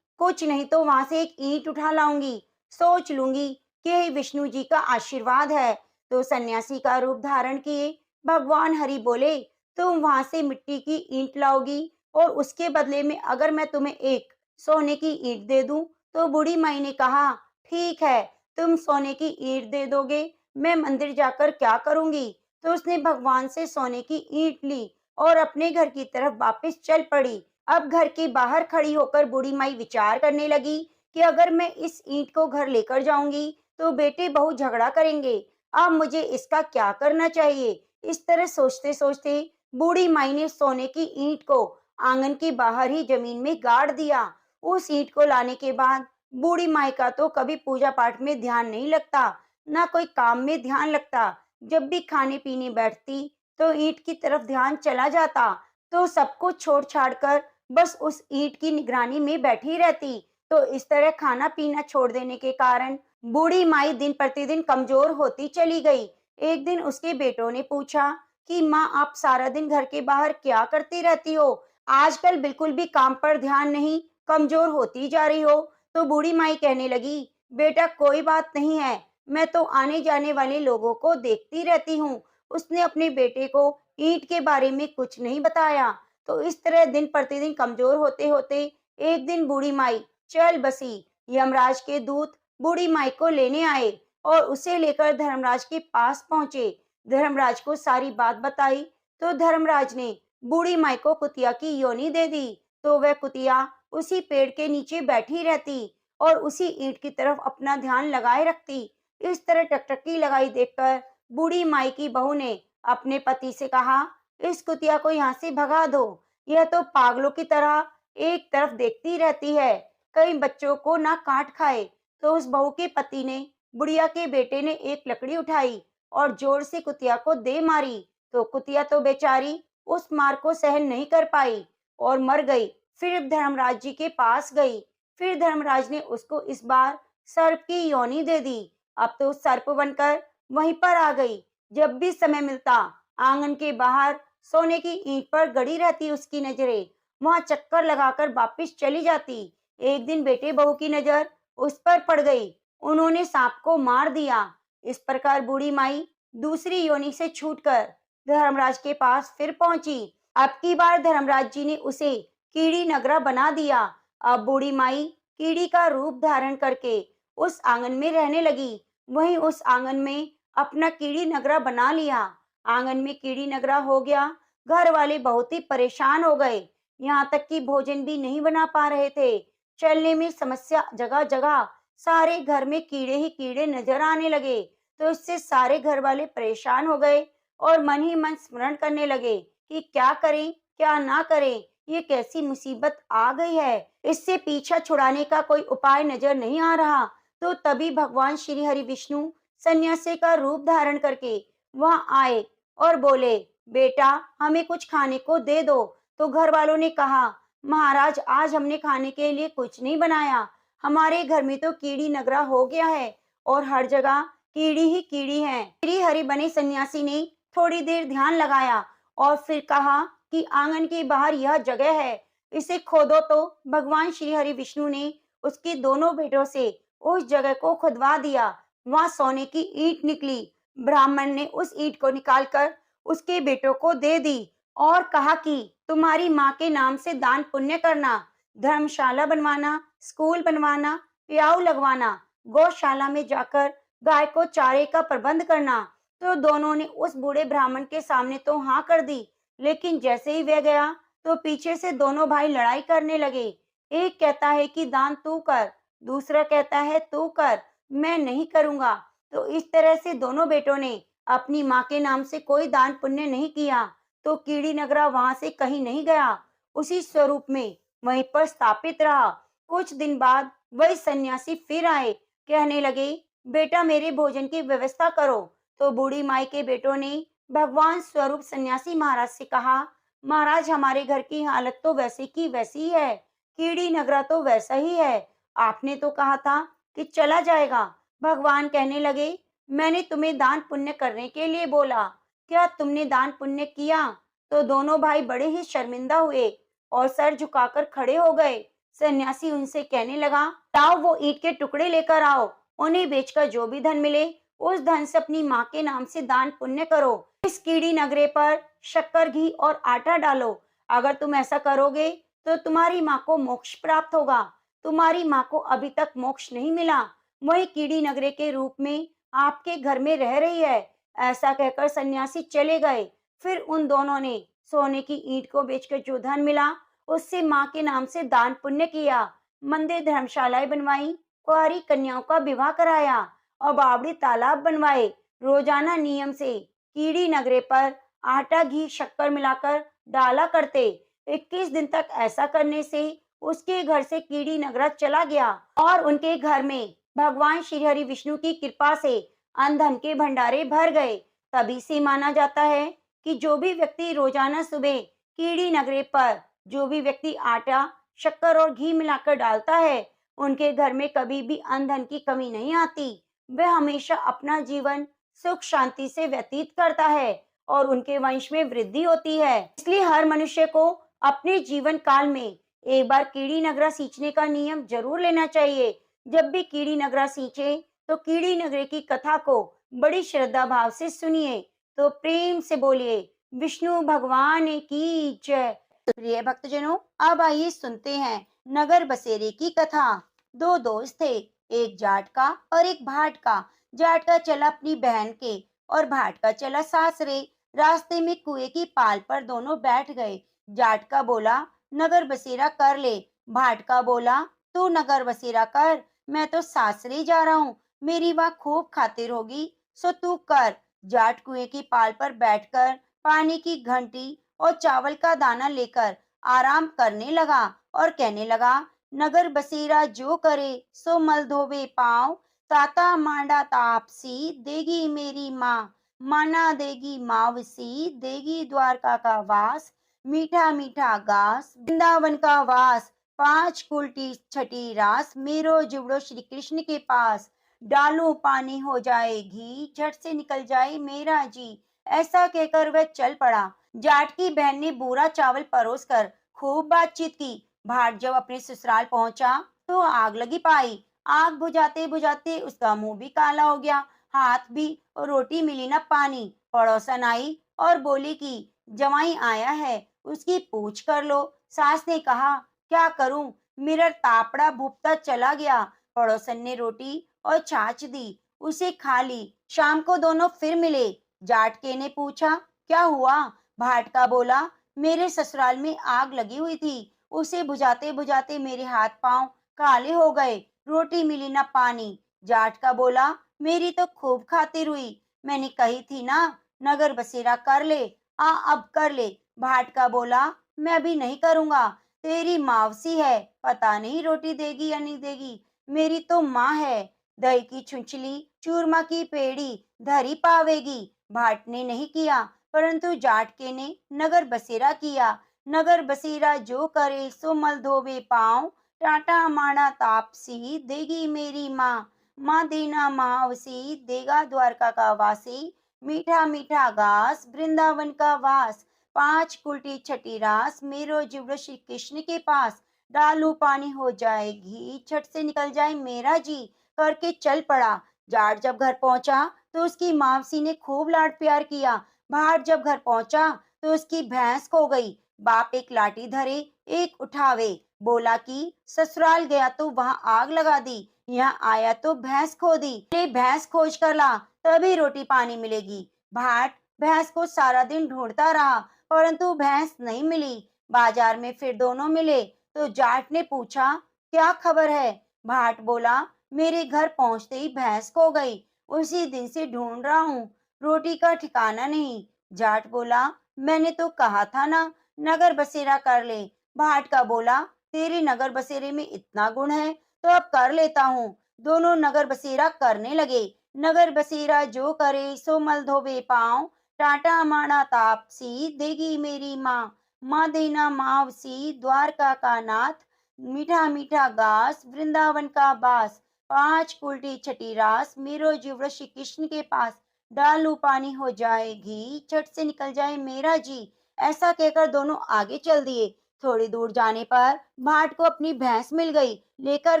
कुछ नहीं तो वहां से एक ईंट उठा लाऊंगी, सोच लूंगी कि यही विष्णु जी का आशीर्वाद है। तो सन्यासी का रूप धारण किए भगवान हरि बोले, तुम वहां से मिट्टी की ईंट लाओगी और उसके बदले में अगर मैं तुम्हें एक सोने की ईंट दे दूं। तो बूढ़ी माई ने कहा, ठीक है, तुम सोने की ईंट दे दोगे, मैं मंदिर जाकर क्या करूंगी? तो उसने भगवान से सोने की ईंट ली और अपने घर की तरफ वापस चल पड़ी। अब घर के बाहर खड़ी होकर बूढ़ी माई विचार करने लगी कि अगर मैं इस ईंट को घर लेकर जाऊंगी तो बेटे बहू झगड़ा करेंगे, अब मुझे इसका क्या करना चाहिए? इस तरह सोचते सोचते बूढ़ी माई ने सोने की ईंट को आंगन के बाहर ही जमीन में गाड़ दिया। उस ईंट को लाने के बाद बूढ़ी माई का तो कभी पूजा पाठ में ध्यान नहीं लगता, ना कोई काम में ध्यान लगता। जब भी खाने पीने बैठती तो ईंट की तरफ ध्यान चला जाता, तो सब कुछ छोड़ छाड़ कर बस उस ईंट की निगरानी में बैठी रहती। तो इस तरह खाना पीना छोड़ देने के कारण बूढ़ी माई दिन प्रतिदिन कमजोर होती चली गई। एक दिन उसके बेटों ने पूछा कि माँ आप सारा दिन घर के बाहर क्या करती रहती हो? आजकल बिल्कुल भी काम पर ध्यान नहीं, कमजोर होती जा रही हो। तो बूढ़ी माई कहने लगी, बेटा कोई बात नहीं है, मैं तो आने जाने वाले लोगों को देखती रहती हूँ। उसने अपने बेटे को ईंट के बारे में कुछ नहीं बताया। तो इस तरह दिन प्रतिदिन कमजोर होते होते एक दिन बूढ़ी माई चल बसी। यमराज के दूत बूढ़ी माई को लेने आए और उसे लेकर धर्मराज के पास पहुंचे। धर्मराज को सारी बात बताई तो धर्मराज ने बूढ़ी माई को कुतिया की योनि दे दी। तो वह कुतिया उसी पेड़ के नीचे बैठी रहती और उसी ईंट की तरफ अपना ध्यान लगाए रखती। इस तरह टकटकी लगाई देखकर बूढ़ी माई की बहू ने अपने पति से कहा, इस कुतिया को यहाँ से भगा दो, यह तो पागलों की तरह एक तरफ देखती रहती है, कई बच्चों को ना काट खाए। तो उस बहू के पति ने बुढ़िया के बेटे ने एक लकड़ी उठाई और जोर से कुतिया को दे मारी। तो कुतिया तो बेचारी उस मार को सहन नहीं कर पाई और मर गई। फिर धर्मराज जी के पास गई। फिर धर्मराज ने उसको इस बार सर्प की योनि दे दी। अब तो सर्प बनकर वहीं पर आ गई। जब भी समय मिलता आंगन के बाहर सोने की ईंट पर गड़ी रहती उसकी नजरें, वहां चक्कर लगाकर वापिस चली जाती। एक दिन बेटे बहू की नजर उस पर पड़ गई, उन्होंने सांप को मार दिया। इस प्रकार बूढ़ी माई दूसरी योनि से छूटकर धर्मराज के पास फिर पहुंची। अब की बार धर्मराज जी ने उसे कीड़ी नगरा बना दिया। अब बूढ़ी माई कीड़ी का रूप धारण करके उस आंगन में रहने लगी। वहीं उस आंगन में अपना कीड़ी नगरा बना लिया। आंगन में कीड़ी नगरा हो गया। घर वाले बहुत ही परेशान हो गए, यहाँ तक कि भोजन भी नहीं बना पा रहे थे। चलने में समस्या, जगह जगह सारे घर में कीड़े ही कीड़े नजर आने लगे। तो इससे सारे घर वाले परेशान हो गए और मन ही मन स्मरण करने लगे कि क्या करें क्या ना करें, ये कैसी मुसीबत आ गई है, इससे पीछा छुड़ाने का कोई उपाय नजर नहीं आ रहा। तो तभी भगवान श्री हरि विष्णु सन्यासी का रूप धारण करके वहां आए और बोले, बेटा हमें कुछ खाने को दे दो। तो घर वालों ने कहा, महाराज आज हमने खाने के लिए कुछ नहीं बनाया, हमारे घर में तो कीड़ी नगरा हो गया है और हर जगह कीड़ी ही कीड़ी है। श्री हरि बने सन्यासी ने थोड़ी देर ध्यान लगाया और फिर कहा कि आंगन के बाहर यह जगह है, इसे खोदो। तो भगवान श्री हरि विष्णु ने उसके दोनों बेटों से उस जगह को खुदवा दिया। वहां सोने की ईंट निकली। ब्राह्मण ने उस ईंट को निकालकर उसके बेटों को दे दी और कहा कि तुम्हारी माँ के नाम से दान पुण्य करना, धर्मशाला बनवाना, स्कूल बनवाना, प्याऊ लगवाना, गौशाला में जाकर गाय को चारे का प्रबंध करना। तो दोनों ने उस बूढ़े ब्राह्मण के सामने तो हाँ कर दी, लेकिन जैसे ही वह गया तो पीछे से दोनों भाई लड़ाई करने लगे। एक कहता है कि दान तू कर, दूसरा कहता है तू कर, मैं नहीं करूंगा। तो इस तरह से दोनों बेटों ने अपनी माँ के नाम से कोई दान पुण्य नहीं किया। तो कीड़ी नगरा वहां से कहीं नहीं गया, उसी स्वरूप में वहीं पर स्थापित रहा। कुछ दिन बाद वही सन्यासी फिर आए, कहने लगे, बेटा मेरे भोजन की व्यवस्था करो। तो बूढ़ी माई के बेटों ने भगवान स्वरूप सन्यासी महाराज से कहा, महाराज हमारे घर की हालत तो वैसे की वैसी ही है, कीड़ी नगरा तो वैसा ही है, आपने तो कहा था कि चला जाएगा। भगवान कहने लगे, मैंने तुम्हें दान पुण्य करने के लिए बोला, क्या तुमने दान पुण्य किया? तो दोनों भाई बड़े ही शर्मिंदा हुए और सर झुकाकर खड़े हो गए। सन्यासी उनसे कहने लगा, लाओ वो ईंट के टुकड़े लेकर आओ, उन्हें बेचकर जो भी धन मिले उस धन से अपनी माँ के नाम से दान पुण्य करो। इस कीड़ी नगरे पर शक्कर, घी और आटा डालो। अगर तुम ऐसा करोगे तो तुम्हारी माँ को मोक्ष प्राप्त होगा। तुम्हारी माँ को अभी तक मोक्ष नहीं मिला, वही कीड़ी नगरे के रूप में आपके घर में रह रही है। ऐसा कहकर सन्यासी चले गए। फिर उन दोनों ने सोने की ईंट को बेचकर जो धन मिला उससे माँ के नाम से दान पुण्य किया, मंदिर धर्मशालाएं बनवाई, कुंवारी कन्याओं का विवाह कराया और बावड़ी तालाब बनवाए। रोजाना नियम से कीड़ी नगरे पर आटा, घी, शक्कर मिलाकर डाला करते। 21 दिन तक ऐसा करने से उसके घर से कीड़ी नगरा चला गया और उनके घर में भगवान श्री हरि विष्णु की कृपा से अन्न धन के भंडारे भर गए। तभी से माना जाता है कि जो भी व्यक्ति रोजाना सुबह कीड़ी नगरे पर जो भी व्यक्ति आटा, शक्कर और घी मिलाकर डालता है, उनके घर में कभी भी अन्न धन की कमी नहीं आती। वह हमेशा अपना जीवन सुख शांति से व्यतीत करता है और उनके वंश में वृद्धि होती है। इसलिए हर मनुष्य को अपने जीवन काल में एक बार कीड़ी नगरा सींचने का नियम जरूर लेना चाहिए। जब भी कीड़ी नगरा सींचे तो कीड़ी नगरे की कथा को बड़ी श्रद्धा भाव से सुनिए। तो प्रेम से बोलिए, विष्णु भगवान की जय। प्रिय भक्तजनों, अब आइए सुनते हैं नगर बसेरे की कथा। दो दोस्त थे, एक जाट का और एक भाट का। जाट का चला अपनी बहन के और भाट का चला सासरे। रास्ते में कुएं की पाल पर दोनों बैठ गए। जाट का बोला, नगर बसेरा कर ले। भाट का बोला, तू नगर बसेरा कर, मैं तो सासरे जा रहा हूँ, मेरी वहाँ खूब खातिर होगी, सो तू कर। जाट कुएं की पाल पर बैठकर पानी की घंटी और चावल का दाना लेकर आराम करने लगा और कहने लगा, नगर बसेरा जो करे सो मल धोवे पाँव, ताता मांडा तापसी देगी मेरी माँ, माना देगी मावसी देगी द्वारका का वास, मीठा मीठा घास वृंदावन का वास, पांच कुलटी छठी रास मेरो जुबड़ो श्री कृष्ण के पास, डालू पानी हो जाए घी झट से निकल जाए मेरा जी। ऐसा कहकर वह चल पड़ा। जाट की बहन ने पूरा चावल परोसकर खूब बातचीत की। भाट जब अपने ससुराल पहुंचा तो आग लगी पाई। आग बुझाते बुझाते उसका मुंह भी काला हो गया, हाथ भी, और रोटी मिली ना पानी। पड़ोसन आई और बोली कि जवाई आया है, उसकी पूछ कर लो। सास ने कहा, क्या करूं, मेरा तापड़ा भुपता चला गया। पड़ोसन ने रोटी और छाछ दी, उसे खा ली। शाम को दोनों फिर मिले। जाटके ने पूछा, क्या हुआ? भाट का बोला, मेरे ससुराल में आग लगी हुई थी, उसे बुझाते बुझाते मेरे हाथ पांव काले हो गए, रोटी मिली ना पानी। जाट का बोला, मेरी तो खूब खातिर हुई, मैंने कही थी ना नगर बसेरा कर ले, आ अब कर ले। भाट का बोला, मैं अभी नहीं करूंगा, तेरी मावसी है, पता नहीं रोटी देगी या नहीं देगी, मेरी तो माँ है, दही की छुंचली चूरमा की पेड़ी धरी पावेगी। भाट ने नहीं किया, परंतु जाटके ने नगर बसेरा किया। नगर बसेरा जो करे सो मल धोवे पाँव, टाटा माड़ा तापसी देगी मेरी माँ, माँ देना मावसी देगा द्वारका का वासी, मीठा मीठा घास वृंदावन का वास, पांच कुलटी छठी रास मेरो जुबड़ श्री कृष्ण के पास, डालू पानी हो जाए घी, झट से निकल जाए मेरा जी, करके चल पड़ा। जाट जब घर पहुंचा तो उसकी मावसी ने खूब लाड प्यार किया। भाट जब घर पहुंचा तो उसकी भैंस खो गई। बाप एक लाठी धरे, एक उठावे, बोला कि ससुराल गया तो वहां आग लगा दी, यहाँ आया तो भैंस खो दी, ले भैंस खोज कर ला, तभी रोटी पानी मिलेगी। भाट भैंस को सारा दिन ढूंढता रहा, परंतु भैंस नहीं मिली। बाजार में फिर दोनों मिले तो जाट ने पूछा, क्या खबर है? भाट बोला, मेरे घर पहुंचते ही भैंस खो गई, उसी दिन से ढूंढ रहा हूँ, रोटी का ठिकाना नहीं। जाट बोला, मैंने तो कहा था ना, नगर बसेरा कर ले। भाट का बोला, तेरे नगर बसेरे में इतना गुण है तो अब कर लेता हूँ। दोनों नगर बसेरा करने लगे। नगर बसेरा जो करे सो मल धोवे पाँव, टाटा माड़ा तापसी देगी मेरी माँ, माँ देना मावसी द्वारका का नाथ, मीठा मीठा घास वृंदावन का बास, पांच उल्टी छठी रास मेरो जीव श्री कृष्ण के पास, डालू पानी हो जाए घी, झट से निकल जाए मेरा जी। ऐसा कहकर दोनों आगे चल दिए। थोड़ी दूर जाने पर भाट को अपनी भैंस मिल गई, लेकर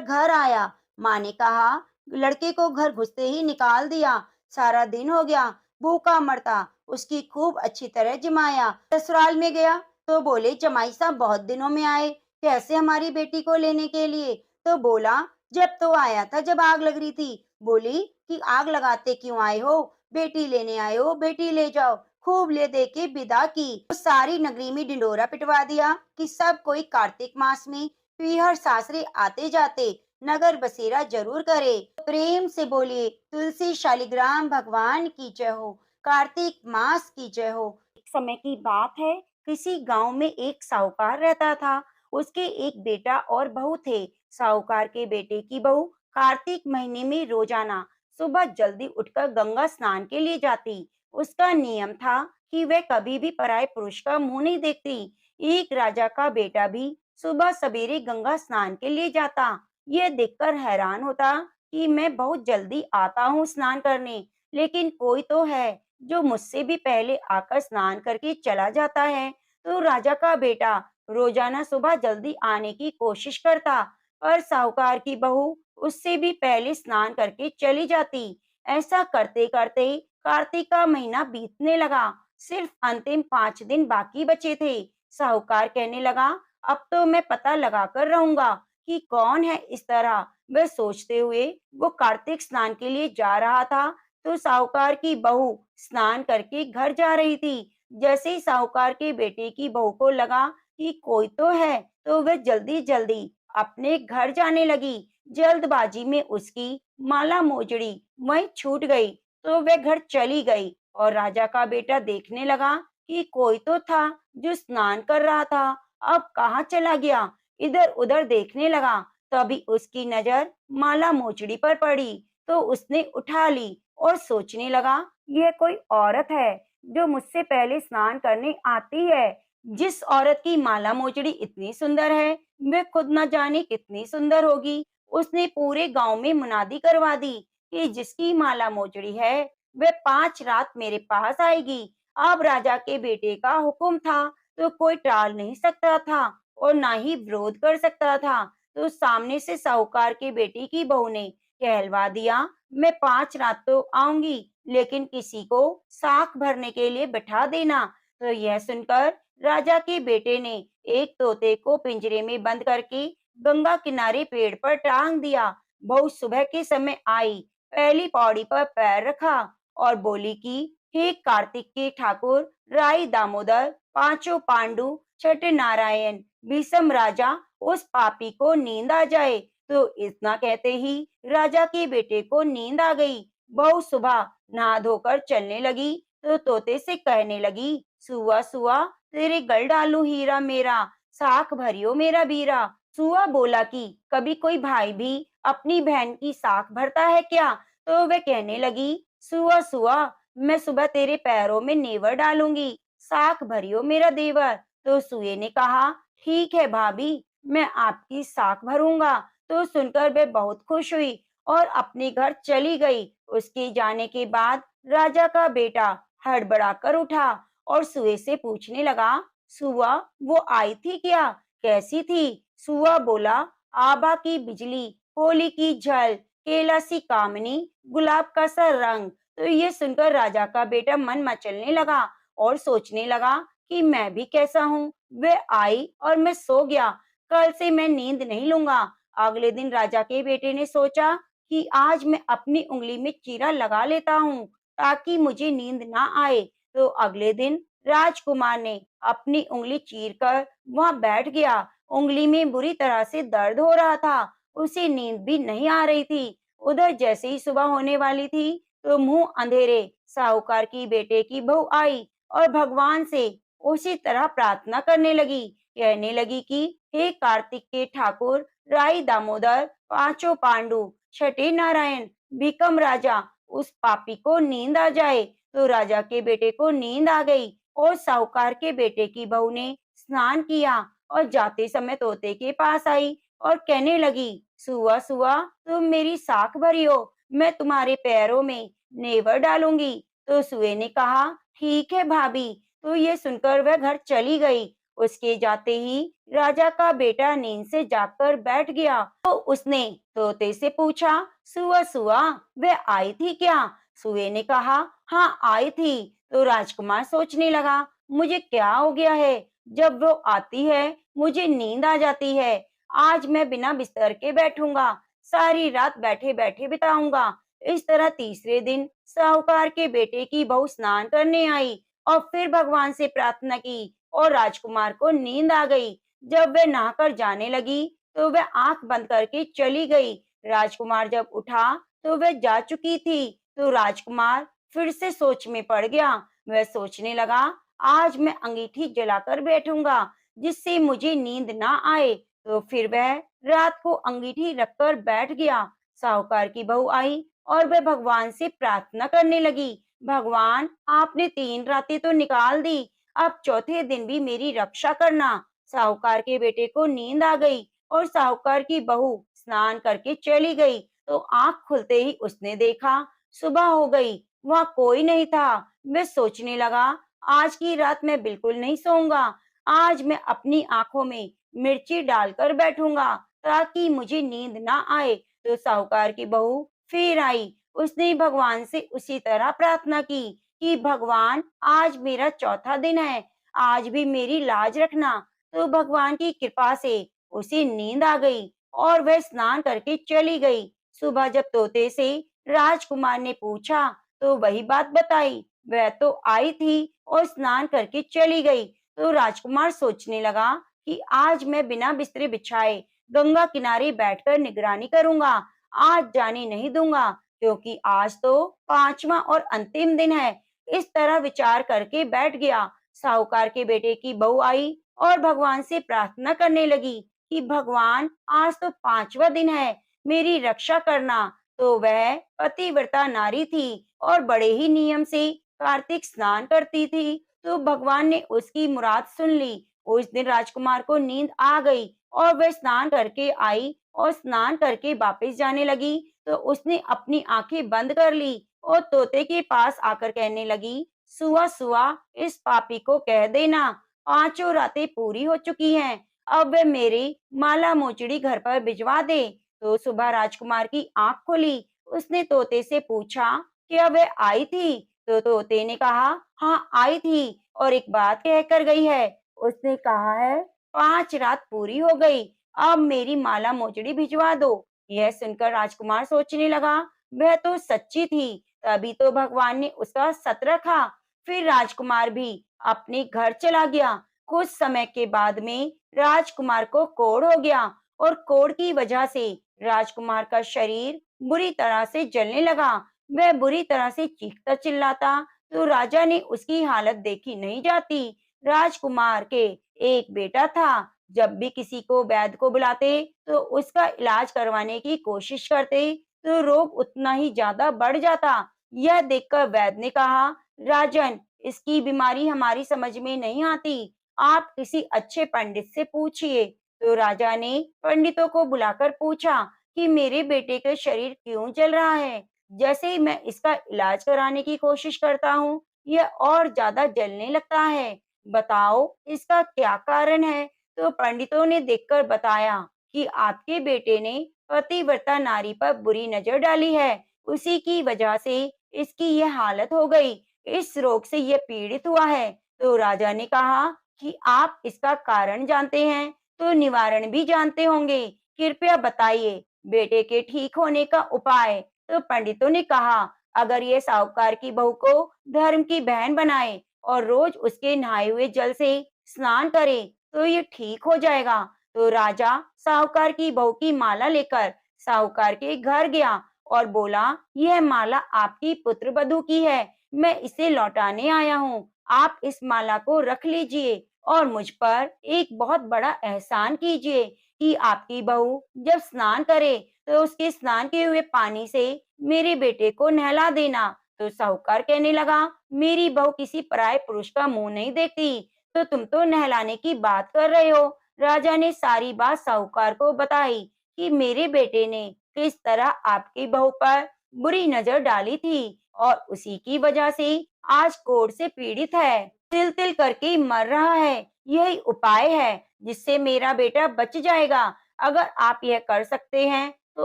घर आया। माँ ने कहा, लड़के को घर घुसते ही निकाल दिया, सारा दिन हो गया भूखा मरता, उसकी खूब अच्छी तरह जमाया। ससुराल में गया तो बोले, जमाई साहब बहुत दिनों में आए, कैसे हमारी बेटी को लेने के लिए? तो बोला, जब तो आया था जब आग लग रही थी। बोली कि आग लगाते क्यों आए हो? बेटी लेने आए हो, बेटी ले जाओ। खूब ले दे के विदा की। तो सारी नगरी में ढिंडोरा पिटवा दिया कि सब कोई कार्तिक मास में पीहर सासरे आते जाते नगर बसेरा जरूर करे। प्रेम से बोलिए, तुलसी शालिग्राम भगवान की जय हो, कार्तिक मास की जय हो। एक समय की बात है, किसी गांव में एक साहूकार रहता था। उसके एक बेटा और बहू थे। साहूकार के बेटे की बहू कार्तिक महीने में रोजाना सुबह जल्दी उठकर गंगा स्नान के लिए जाती। उसका नियम था कि वह कभी भी पराये पुरुष का मुंह नहीं देखती। एक राजा का बेटा भी सुबह सवेरे गंगा स्नान के लिए जाता। यह देखकर हैरान होता कि मैं बहुत जल्दी आता हूँ स्नान करने, लेकिन कोई तो है जो मुझसे भी पहले आकर स्नान करके चला जाता है। तो राजा का बेटा रोजाना सुबह जल्दी आने की कोशिश करता, पर साहूकार की बहू उससे भी पहले स्नान करके चली जाती। ऐसा करते करते कार्तिक का महीना बीतने लगा। सिर्फ अंतिम 5 दिन बाकी बचे थे। साहूकार कहने लगा, अब तो मैं पता लगाकर रहूंगा कि कौन है इस तरह। वह सोचते हुए वो कार्तिक स्नान के लिए जा रहा था तो साहूकार की बहू स्नान करके घर जा रही थी। जैसे ही साहूकार के बेटे की बहू को लगा कि कोई तो है, तो वह जल्दी जल्दी अपने घर जाने लगी। जल्दबाजी में उसकी माला मोजड़ी वहीं छूट गई, तो वह घर चली गई और राजा का बेटा देखने लगा कि कोई तो था जो स्नान कर रहा था, अब कहाँ चला गया। इधर उधर देखने लगा, तभी उसकी नजर माला मोचड़ी पर पड़ी, तो उसने उठा ली और सोचने लगा, यह कोई औरत है जो मुझसे पहले स्नान करने आती है। जिस औरत की माला मोचड़ी इतनी सुंदर है, वह खुद न जाने कितनी सुंदर होगी। उसने पूरे गांव में मुनादी करवा दी कि जिसकी माला मोचड़ी है वह 5 रात मेरे पास आएगी। अब राजा के बेटे का हुक्म था तो कोई टाल नहीं सकता था और ना ही विरोध कर सकता था। तो सामने से साहूकार के बेटे की बहू ने कहलवा दिया, मैं 5 रात तो आऊंगी, लेकिन किसी को साख भरने के लिए बिठा देना। तो यह सुनकर राजा के बेटे ने एक तोते को पिंजरे में बंद करके गंगा किनारे पेड़ पर टांग दिया। बहू सुबह के समय आई, पहली पौड़ी पर पैर रखा और बोली कि हे कार्तिक के ठाकुर, राई दामोदर, पांचों पांडु, छठे नारायण, भीषम राजा, उस पापी को नींद आ जाए। तो इतना कहते ही राजा के बेटे को नींद आ गई। बहू सुबह नहा धोकर चलने लगी तो तोते से कहने लगी, सुआ सुआ तेरे गल डालू हीरा मेरा, साख भरियो मेरा बीरा। सुआ बोला कि कभी कोई भाई भी अपनी बहन की साख भरता है क्या? तो वह कहने लगी, सुआ सुआ मैं सुबह तेरे पैरों में नेवर डालूंगी, साख भरियो मेरा देवर। तो सुए ने कहा, ठीक है भाभी, मैं आपकी साख भरूंगा। तो सुनकर वह बहुत खुश हुई और अपने घर चली गई। उसके जाने के बाद राजा का बेटा हड़बड़ाकर उठा और सुए से पूछने लगा, सुआ वो आई थी क्या? कैसी थी? सुआ बोला, आभा की बिजली, होली की झल, केला सी कामनी, गुलाब का सा रंग। तो ये सुनकर राजा का बेटा मन मचलने लगा और सोचने लगा कि मैं भी कैसा हूँ। वह आई और मैं सो गया। कल से मैं नींद नहीं लूंगा। अगले दिन राजा के बेटे ने सोचा कि आज मैं अपनी उंगली में चीरा लगा लेता हूँ ताकि मुझे नींद ना आए। तो अगले दिन राजकुमार ने अपनी उंगली चीरकर वहां बैठ गया। उंगली में बुरी तरह से दर्द हो रहा था। उसे नींद भी नहीं आ रही थी। उधर जैसे ही सुबह होने वाली थी तो मुंह अंधेरे साहूकार की बेटे की बहू आई और भगवान से उसी तरह प्रार्थना करने लगी। कहने लगी कि हे कार्तिक के ठाकुर, राई दामोदर, पांचों पांडु, छठे नारायण, भीकम राजा, उस पापी को नींद आ जाए। तो राजा के बेटे को नींद आ गई और साहूकार के बेटे की बहू ने स्नान किया और जाते समय तोते के पास आई और कहने लगी, सुआ सुआ, तुम मेरी साख भरी हो, मैं तुम्हारे पैरों में नेवर डालूंगी। तो सुए ने कहा, ठीक है भाभी। तो ये सुनकर वह घर चली गई। उसके जाते ही राजा का बेटा नींद से जागकर बैठ गया। तो उसने तोते से पूछा, सुआ सुआ, वह आई थी क्या? सुए ने कहा, हाँ आई थी। तो राजकुमार सोचने लगा, मुझे क्या हो गया है? जब वो आती है मुझे नींद आ जाती है। आज मैं बिना बिस्तर के बैठूंगा, सारी रात बैठे बैठे बिताऊंगा। इस तरह तीसरे दिन साहूकार के बेटे की बहू स्नान करने आई और फिर भगवान से प्रार्थना की और राजकुमार को नींद आ गई। जब वह नहाकर जाने लगी तो वह आंख बंद करके चली गई। राजकुमार जब उठा तो वह जा चुकी थी। तो राजकुमार फिर से सोच में पड़ गया। वह सोचने लगा, आज मैं अंगीठी जलाकर बैठूंगा जिससे मुझे नींद ना आए। तो फिर वह रात को अंगीठी रखकर बैठ गया। साहूकार की बहू आई और वह भगवान से प्रार्थना करने लगी, भगवान आपने 3 रातें तो निकाल दी, अब चौथे दिन भी मेरी रक्षा करना। साहूकार के बेटे को नींद आ गई और साहूकार की बहू स्नान करके चली गई। तो आंख खुलते ही उसने देखा सुबह हो गई, वहां कोई नहीं था। वह सोचने लगा, आज की रात मैं बिल्कुल नहीं सोऊंगा। आज मैं अपनी आंखों में मिर्ची डालकर बैठूंगा ताकि मुझे नींद ना आए। तो साहूकार की बहू फिर आई। उसने भगवान से उसी तरह प्रार्थना की कि भगवान आज मेरा चौथा दिन है, आज भी मेरी लाज रखना। तो भगवान की कृपा से उसे नींद आ गई और वह स्नान करके चली गई। सुबह जब तोते से राजकुमार ने पूछा तो वही बात बताई, वह तो आई थी और स्नान करके चली गई। तो राजकुमार सोचने लगा कि आज मैं बिना बिस्तरे बिछाए गंगा किनारे बैठकर निगरानी करूंगा। आज जाने नहीं दूंगा क्योंकि आज तो पांचवा और अंतिम दिन है। इस तरह विचार करके बैठ गया। साहूकार के बेटे की बहू आई और भगवान से प्रार्थना करने लगी कि भगवान आज तो पांचवा दिन है, मेरी रक्षा करना। तो वह पतिव्रता नारी थी और बड़े ही नियम से कार्तिक स्नान करती थी। तो भगवान ने उसकी मुराद सुन ली। उस दिन राजकुमार को नींद आ गई और वह स्नान करके आई और स्नान करके वापस जाने लगी। तो उसने अपनी आंखें बंद कर ली और तोते के पास आकर कहने लगी, सुआ सुआ, इस पापी को कह देना पांचों रातें पूरी हो चुकी हैं, अब वह मेरी माला मोचड़ी घर पर भिजवा दे। तो सुबह राजकुमार की आंख खुली। उसने तोते से पूछा, क्या वह आई थी? तो तोते ने कहा, हाँ आई थी और एक बात कह कर गई है। उसने कहा है, 5 रात पूरी हो गई, अब मेरी माला मोचड़ी भिजवा दो। यह सुनकर राजकुमार सोचने लगा, वह तो सच्ची थी, तभी तो भगवान ने उसका सत रखा। फिर राजकुमार भी अपने घर चला गया। कुछ समय के बाद में राजकुमार को कोढ़ हो गया और कोढ़ की वजह से राजकुमार का शरीर बुरी तरह से जलने लगा। वह बुरी तरह से चीखता चिल्लाता। तो राजा ने उसकी हालत देखी नहीं जाती। राजकुमार के एक बेटा था। जब भी किसी को वैद्य को बुलाते तो उसका इलाज करवाने की कोशिश करते तो रोग उतना ही ज्यादा बढ़ जाता। यह देखकर वैद्य ने कहा, राजन, इसकी बीमारी हमारी समझ में नहीं आती, आप किसी अच्छे पंडित से पूछिए। तो राजा ने पंडितों को बुलाकर पूछा कि मेरे बेटे का शरीर क्यों जल रहा है। जैसे ही मैं इसका इलाज कराने की कोशिश करता हूँ, यह और ज्यादा जलने लगता है। बताओ इसका क्या कारण है? तो पंडितों ने देखकर बताया कि आपके बेटे ने पतिव्रता नारी पर बुरी नजर डाली है। उसी की वजह से इसकी यह हालत हो गई। इस रोग से यह पीड़ित हुआ है। तो राजा ने कहा कि आप इसका कारण जानते हैं, तो निवारण भी जानते होंगे। कृपया बताइए बेटे के ठीक होने का उपाय। तो पंडितों ने कहा, अगर ये साहूकार की बहू को धर्म की बहन बनाए और रोज उसके नहाए हुए जल से स्नान करे, तो ये ठीक हो जाएगा। तो राजा साहूकार की बहू की माला लेकर साहूकार के घर गया और बोला, यह माला आपकी पुत्र वधू की है, मैं इसे लौटाने आया हूँ। आप इस माला को रख लीजिए और मुझ पर एक बहुत बड़ा एहसान कीजिए कि आपकी बहू जब स्नान करे तो उसके स्नान किए हुए पानी से मेरे बेटे को नहला देना। तो साहूकार कहने लगा, मेरी बहू किसी पराये पुरुष का मुंह नहीं देखती, तो तुम तो नहलाने की बात कर रहे हो। राजा ने सारी बात साहूकार को बताई कि मेरे बेटे ने किस तरह आपकी बहू पर बुरी नजर डाली थी और उसी की वजह से आज कोढ़ से पीड़ित है, तिल तिल करके मर रहा है। यही उपाय है जिससे मेरा बेटा बच जाएगा। अगर आप यह कर सकते हैं तो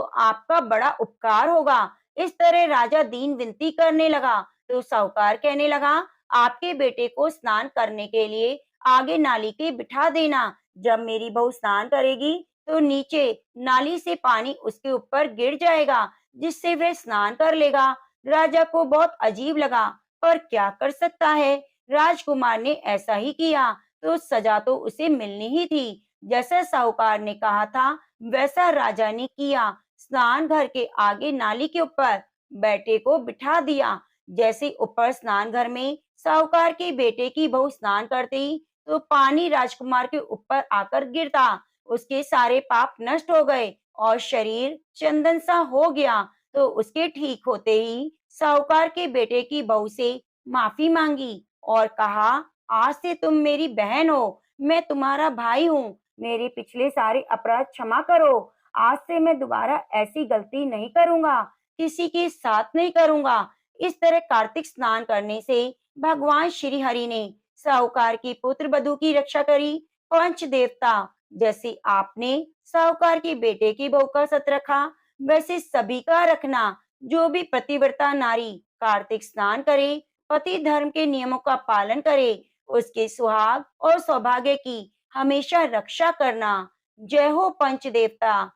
आपका बड़ा उपकार होगा। इस तरह राजा दीन विनती करने लगा। तो साहूकार कहने लगा, आपके बेटे को स्नान करने के लिए आगे नाली के बिठा देना। जब मेरी बहू स्नान करेगी तो नीचे नाली से पानी उसके ऊपर गिर जाएगा, जिससे वह स्नान कर लेगा। राजा को बहुत अजीब लगा, पर क्या कर सकता है। राजकुमार ने ऐसा ही किया, तो सजा तो उसे मिलनी ही थी। जैसा साहूकार ने कहा था वैसा राजा ने किया। स्नान घर के आगे नाली के ऊपर बेटे को बिठा दिया। जैसे ऊपर स्नान घर में साहूकार के बेटे की बहू स्नान करती, तो पानी राजकुमार के ऊपर आकर गिरता। उसके सारे पाप नष्ट हो गए और शरीर चंदन सा हो गया। तो उसके ठीक होते ही साहूकार के बेटे की बहू से माफी मांगी और कहा, आज से तुम मेरी बहन हो, मैं तुम्हारा भाई हूँ। मेरे पिछले सारे अपराध क्षमा करो। आज से मैं दोबारा ऐसी गलती नहीं करूंगा, किसी के साथ नहीं करूंगा। इस तरह कार्तिक स्नान करने से भगवान श्री हरि ने साहूकार की पुत्र वधू की रक्षा करी। पंच देवता, जैसे आपने साहूकार के बेटे की बहू का सत रखा, वैसे सभी का रखना। जो भी पतिव्रता नारी कार्तिक स्नान करे, पति धर्म के नियमों का पालन करे, उसके सुहाग और सौभाग्य की हमेशा रक्षा करना। जय हो पंच देवता।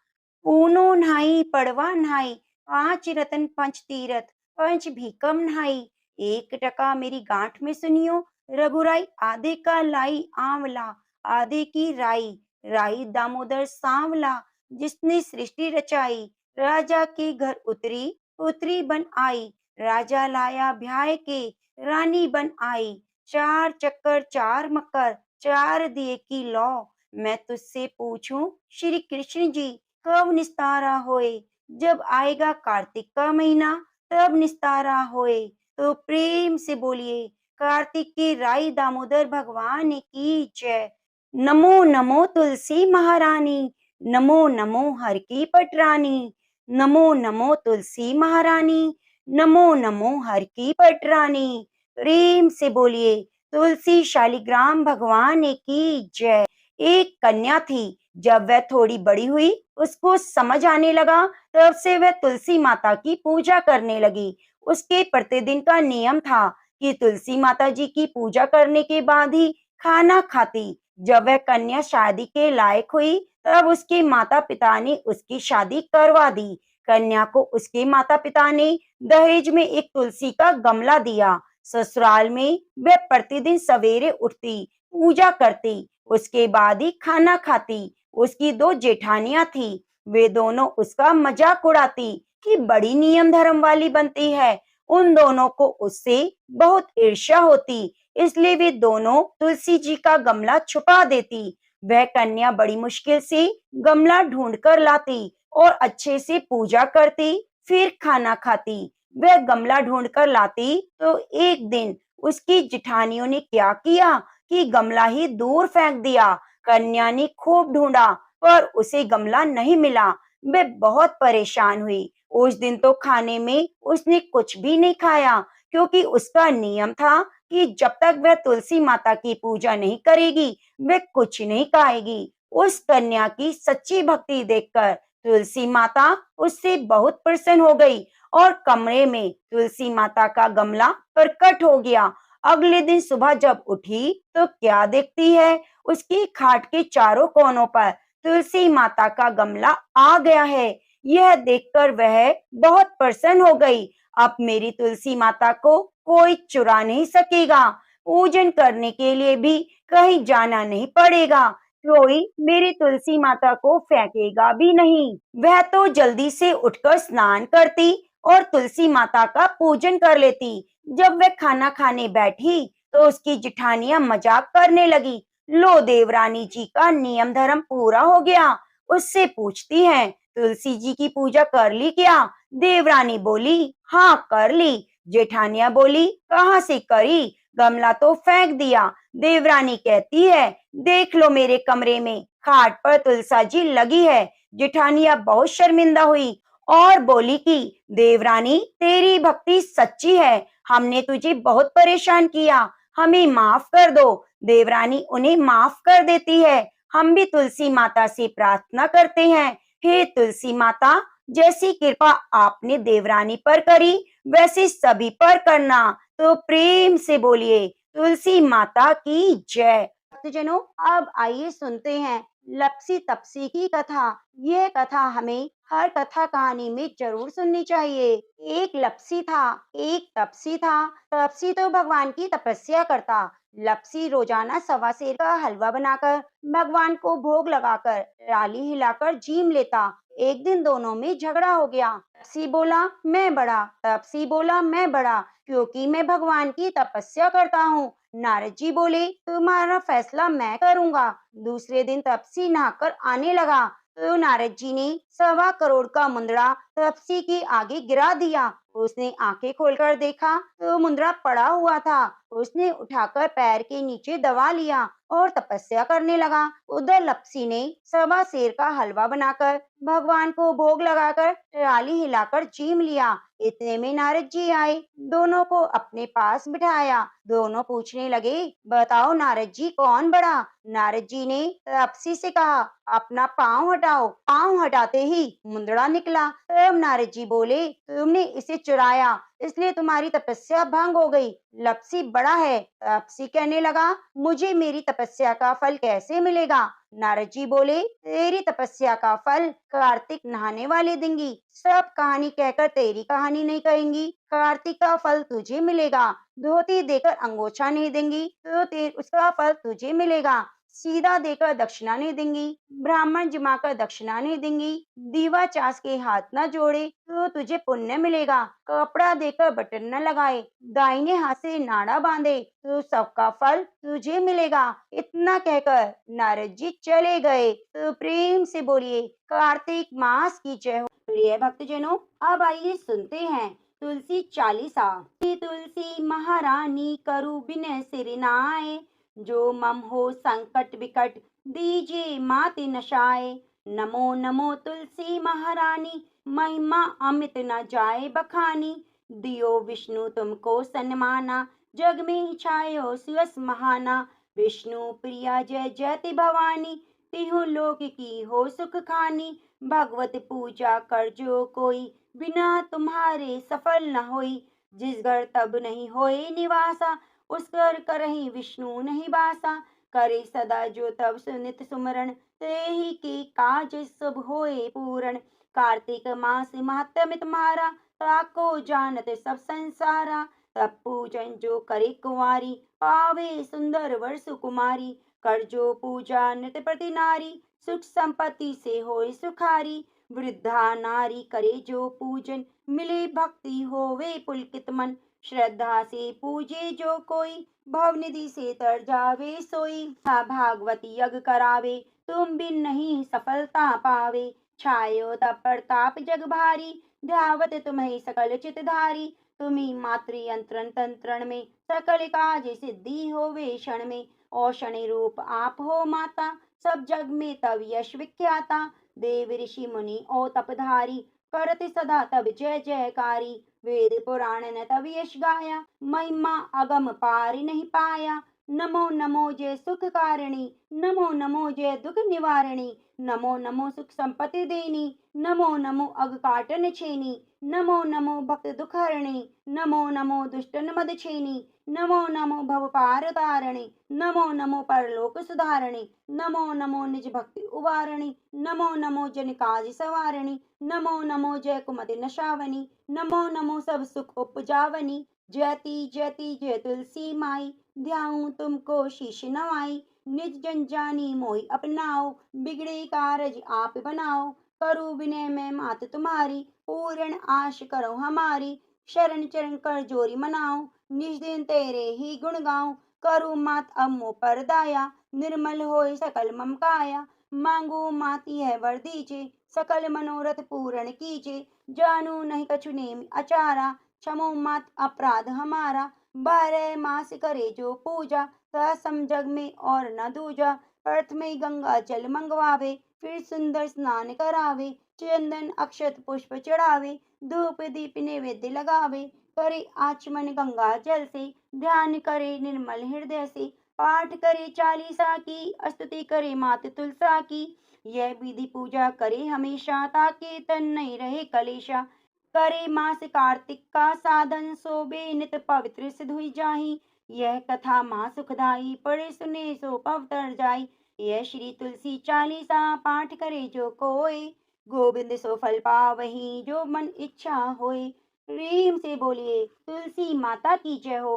ऊनो नहाई पड़वा नहाई, पांच रतन पंच तीरथ, पंच भीकम नहाई। एक टका मेरी गांठ में सुनियो, रघुराई आधे का लाई आंवला, आधे की राई, राई दामोदर सांवला। जिसने सृष्टि रचाई, राजा के घर उतरी, उतरी बन आई। राजा लाया ब्याह के, रानी बन आई। चार चक्कर चार मकर, चार दिए की लौ। मैं तुझसे पूछूं श्री कृष्ण जी, कब निस्तारा होए। जब आएगा कार्तिक का महीना, तब निस्तारा होए। तो प्रेम से बोलिए, कार्तिक के राई दामोदर भगवान की जय। नमो नमो तुलसी महारानी, नमो नमो हर की पटरानी। नमो नमो तुलसी महारानी, नमो नमो हर की पटरानी। प्रेम से बोलिए, तुलसी शालिग्राम भगवान की जय। एक कन्या थी। जब वह थोड़ी बड़ी हुई, उसको समझ आने लगा, तब से वह तुलसी माता की पूजा करने लगी। उसके प्रतिदिन का नियम था कि तुलसी माता जी की पूजा करने के बाद ही खाना खाती। जब वह कन्या शादी के लायक हुई, तब उसके माता पिता ने उसकी शादी करवा दी। कन्या को उसके माता पिता ने दहेज में एक तुलसी का गमला दिया। ससुराल में वह प्रतिदिन सवेरे उठती, पूजा करती, उसके बाद ही खाना खाती। उसकी दो जेठानियां थी, वे दोनों उसका मजाक उड़ाती कि बड़ी नियम धर्म वाली बनती है। उन दोनों को उससे बहुत ईर्ष्या होती, इसलिए वे दोनों तुलसी जी का गमला छुपा देती। वह कन्या बड़ी मुश्किल से गमला ढूंढ कर लाती और अच्छे से पूजा करती, फिर खाना खाती। वह गमला ढूंढ कर लाती तो एक दिन उसकी जेठानियों ने क्या किया कि गमला ही दूर फेंक दिया। कन्या ने खूब ढूंढा, पर उसे गमला नहीं मिला। वह बहुत परेशान हुई। उस दिन तो खाने में उसने कुछ भी नहीं खाया, क्योंकि उसका नियम था कि जब तक वह तुलसी माता की पूजा नहीं करेगी, वह कुछ नहीं खाएगी। उस कन्या की सच्ची भक्ति देखकर तुलसी माता उससे बहुत प्रसन्न हो गई और कमरे में तुलसी माता का गमला प्रकट हो गया। अगले दिन सुबह जब उठी तो क्या देखती है, उसकी खाट के चारों कोनों पर तुलसी माता का गमला आ गया है। यह देखकर वह बहुत प्रसन्न हो गई। अब मेरी तुलसी माता को कोई चुरा नहीं सकेगा। पूजन करने के लिए भी कहीं जाना नहीं पड़ेगा। कोई मेरी तुलसी माता को फेंकेगा भी नहीं। वह तो जल्दी से उठकर स्नान करती और तुलसी माता का पूजन कर लेती। जब वह खाना खाने बैठी तो उसकी जिठानियां मजाक करने लगी। लो देवरानी जी का नियम धर्म पूरा हो गया। उससे पूछती है, तुलसी जी की पूजा कर ली क्या? देवरानी बोली, हाँ कर ली। जेठानिया बोली, कहाँ से करी? गमला तो फेंक दिया। देवरानी कहती है, देख लो मेरे कमरे में खाट पर तुलसा जी लगी है। जेठानिया बहुत शर्मिंदा हुई और बोली कि देवरानी तेरी भक्ति सच्ची है, हमने तुझे बहुत परेशान किया, हमें माफ कर दो। देवरानी उन्हें माफ कर देती है। हम भी तुलसी माता से प्रार्थना करते हैं, हे तुलसी माता, जैसी कृपा आपने देवरानी पर करी वैसे सभी पर करना। तो प्रेम से बोलिए तुलसी माता की जय। भक्तजनों, अब आइए सुनते हैं लपसी तपसी की कथा। यह कथा हमें हर कथा कहानी में जरूर सुननी चाहिए। एक लपसी था, एक तपसी था। तपसी तो भगवान की तपस्या करता। लपसी रोजाना सवा सेर का हलवा बनाकर भगवान को भोग लगाकर राली हिलाकर जीम लेता। एक दिन दोनों में झगड़ा हो गया। तपसी बोला मैं बड़ा, तपसी बोला मैं बड़ा, क्योंकि मैं भगवान की तपस्या करता हूँ। नारद जी बोले तुम्हारा फैसला मैं करूंगा। दूसरे दिन तपसी नहाकर आने लगा तो नारद जी ने 1.25 करोड़ का मुंदड़ा तपसी के आगे गिरा दिया। उसने आंखें खोलकर देखा तो मुंदड़ा पड़ा हुआ था। उसने उठाकर पैर के नीचे दबा लिया और तपस्या करने लगा। उधर लपसी ने 1.25 सेर का हलवा बनाकर भगवान को भोग लगाकर राली हिलाकर चीम लिया। इतने में नारद जी आए, दोनों को अपने पास बिठाया। दोनों पूछने लगे, बताओ नारद जी कौन बड़ा? नारद जी ने तपसी से कहा, अपना पाँव हटाओ। पाँव हटाते ही मुंदड़ा निकला। तब नारद जी बोले, तुमने इसे चुराया, इसलिए तुम्हारी तपस्या भंग हो गई। लपसी बड़ा है। तपसी कहने लगा, मुझे मेरी तपस्या का फल कैसे मिलेगा? नारद जी बोले, तेरी तपस्या का फल कार्तिक नहाने वाले देंगी। सब कहानी कहकर तेरी कहानी नहीं कहेंगी, कार्तिक का फल तुझे मिलेगा। धोती देकर अंगोछा नहीं देंगी तो उसका फल तुझे मिलेगा। सीधा देकर दक्षिणा नहीं देंगी, ब्राह्मण जिमाकर दक्षिणा नहीं देंगी, दीवा चास के हाथ न जोड़े तो तुझे पुण्य मिलेगा। कपड़ा देकर बटन न लगाए, दाहिने हाथ से नाड़ा बांधे तो सबका फल तुझे मिलेगा। इतना कहकर नारद जी चले गए। तो प्रेम से बोलिए कार्तिक मास की जय हो। प्रिय भक्तजनों, अब आइए सुनते हैं तुलसी चालीसा। तुलसी महारानी करु बिन सिर नाय, जो मम हो संकट विकट दीजिए माति नशाए। नमो नमो तुलसी महारानी, महिमा अमित न जाए बखानी। दियो विष्णु तुमको सन्माना, जग में छायो सुयस महाना। विष्णु प्रिया जय जयति भवानी, तिहु लोक की हो सुख खानी। भगवत पूजा कर जो कोई, बिना तुम्हारे सफल न होई। जिस घर तब नहीं होए निवासा, उस घर करहि विष्णु नहीं बासा। करे सदा जो तब सुनित सुमरण, ते ही के काज सब होए पूरण। कार्तिक मास महात्म्य तुम्हारा, ताको जानत सब संसारा। तब पूजन जो करे कुंवारी, पावे सुंदर वर सुकुमारी। कर जो पूजा नित प्रति नारी, सुख संपत्ति से होए सुखारी। वृद्धा नारी करे जो पूजन, मिले भक्ति होवे पुलकित मन। श्रद्धा से पूजे जो कोई, भवनिधि से तर जावे सोई। भागवती यज्ञ करावे, तुम बिन नहीं सफलता पावे। छायो तब प्रताप जग भारी, ध्यावत तुम्हें सकल चितधारी। तुम्ही मातृ यंत्रण तंत्रण में, सकल काज सिद्धि होवे क्षण में। औषण रूप आप हो माता, सब जग में तब यश विख्याता। देव ऋषि मुनि ओ तपधारी, करत सदा तब जय जयकारी। वेद पुराण न तब यश गाया, महिमा अगम पार नहीं पाया। नमो नमो जय सुख कारिणी, नमो नमो जय दुख निवारिणी, नमो नमो सुख संपत्ति देनी, नमो नमो अग काटन छेनी, नमो नमो भक्त दुख हरणी, नमो नमो दुष्टन मद छेनी, नमो नमो भव पार तारणी, नमो नमो परलोक सुधारणी, नमो नमो निज भक्ति उवारणी, नमो नमो जन काज सवारणी, नमो नमो जय कुमति नशावनी, नमो नमो सब सुख उपजावनी। जयति जयति जय तुलसी माई, ध्याऊं तुमको शीश नवाई। निज जन जानी मोहि अपनाओ, बिगड़े कारज आप बनाओ। करूं विनय मैं मात तुम्हारी, पूर्ण आश करो हमारी। शरण चरण कर जोरी मनाओ, निज दिन तेरे ही गुण गाऊं। करूं मात अब मोह पर दाया, निर्मल होए सकल मम काया। मांगू मात यह वर दीजे, सकल मनोरथ पूर्ण कीजे। जानू नहीं कछु नेम अचारा, क्षमो मात अपराध हमारा। 12 मास करे जो पूजा, सम जग में और न दूजा। प्रथम गंगा जल मंगवावे, फिर सुंदर स्नान करावे। चंदन अक्षत पुष्प चढ़ावे, धूप दीप नैवेद्य लगावे। करे आचमन गंगा जल से, ध्यान करे निर्मल हृदय से। पाठ करे चालीसा की, स्तुति करे मात तुलसा की। यह विधि पूजा करे हमेशा, ताकि तन नहीं रहे कलेशा। करे मास कार्तिक का साधन, सोबे नित पवित्र सिद्ध हुई जाहि। यह कथा माँ सुखदाई, पढ़े सुने सो पवतर जाई। यह श्री तुलसी चालीसा, पाठ करे जो कोय। गोविंद सो फल पावही, जो मन इच्छा होय। प्रेम से बोलिए तुलसी माता की जय हो।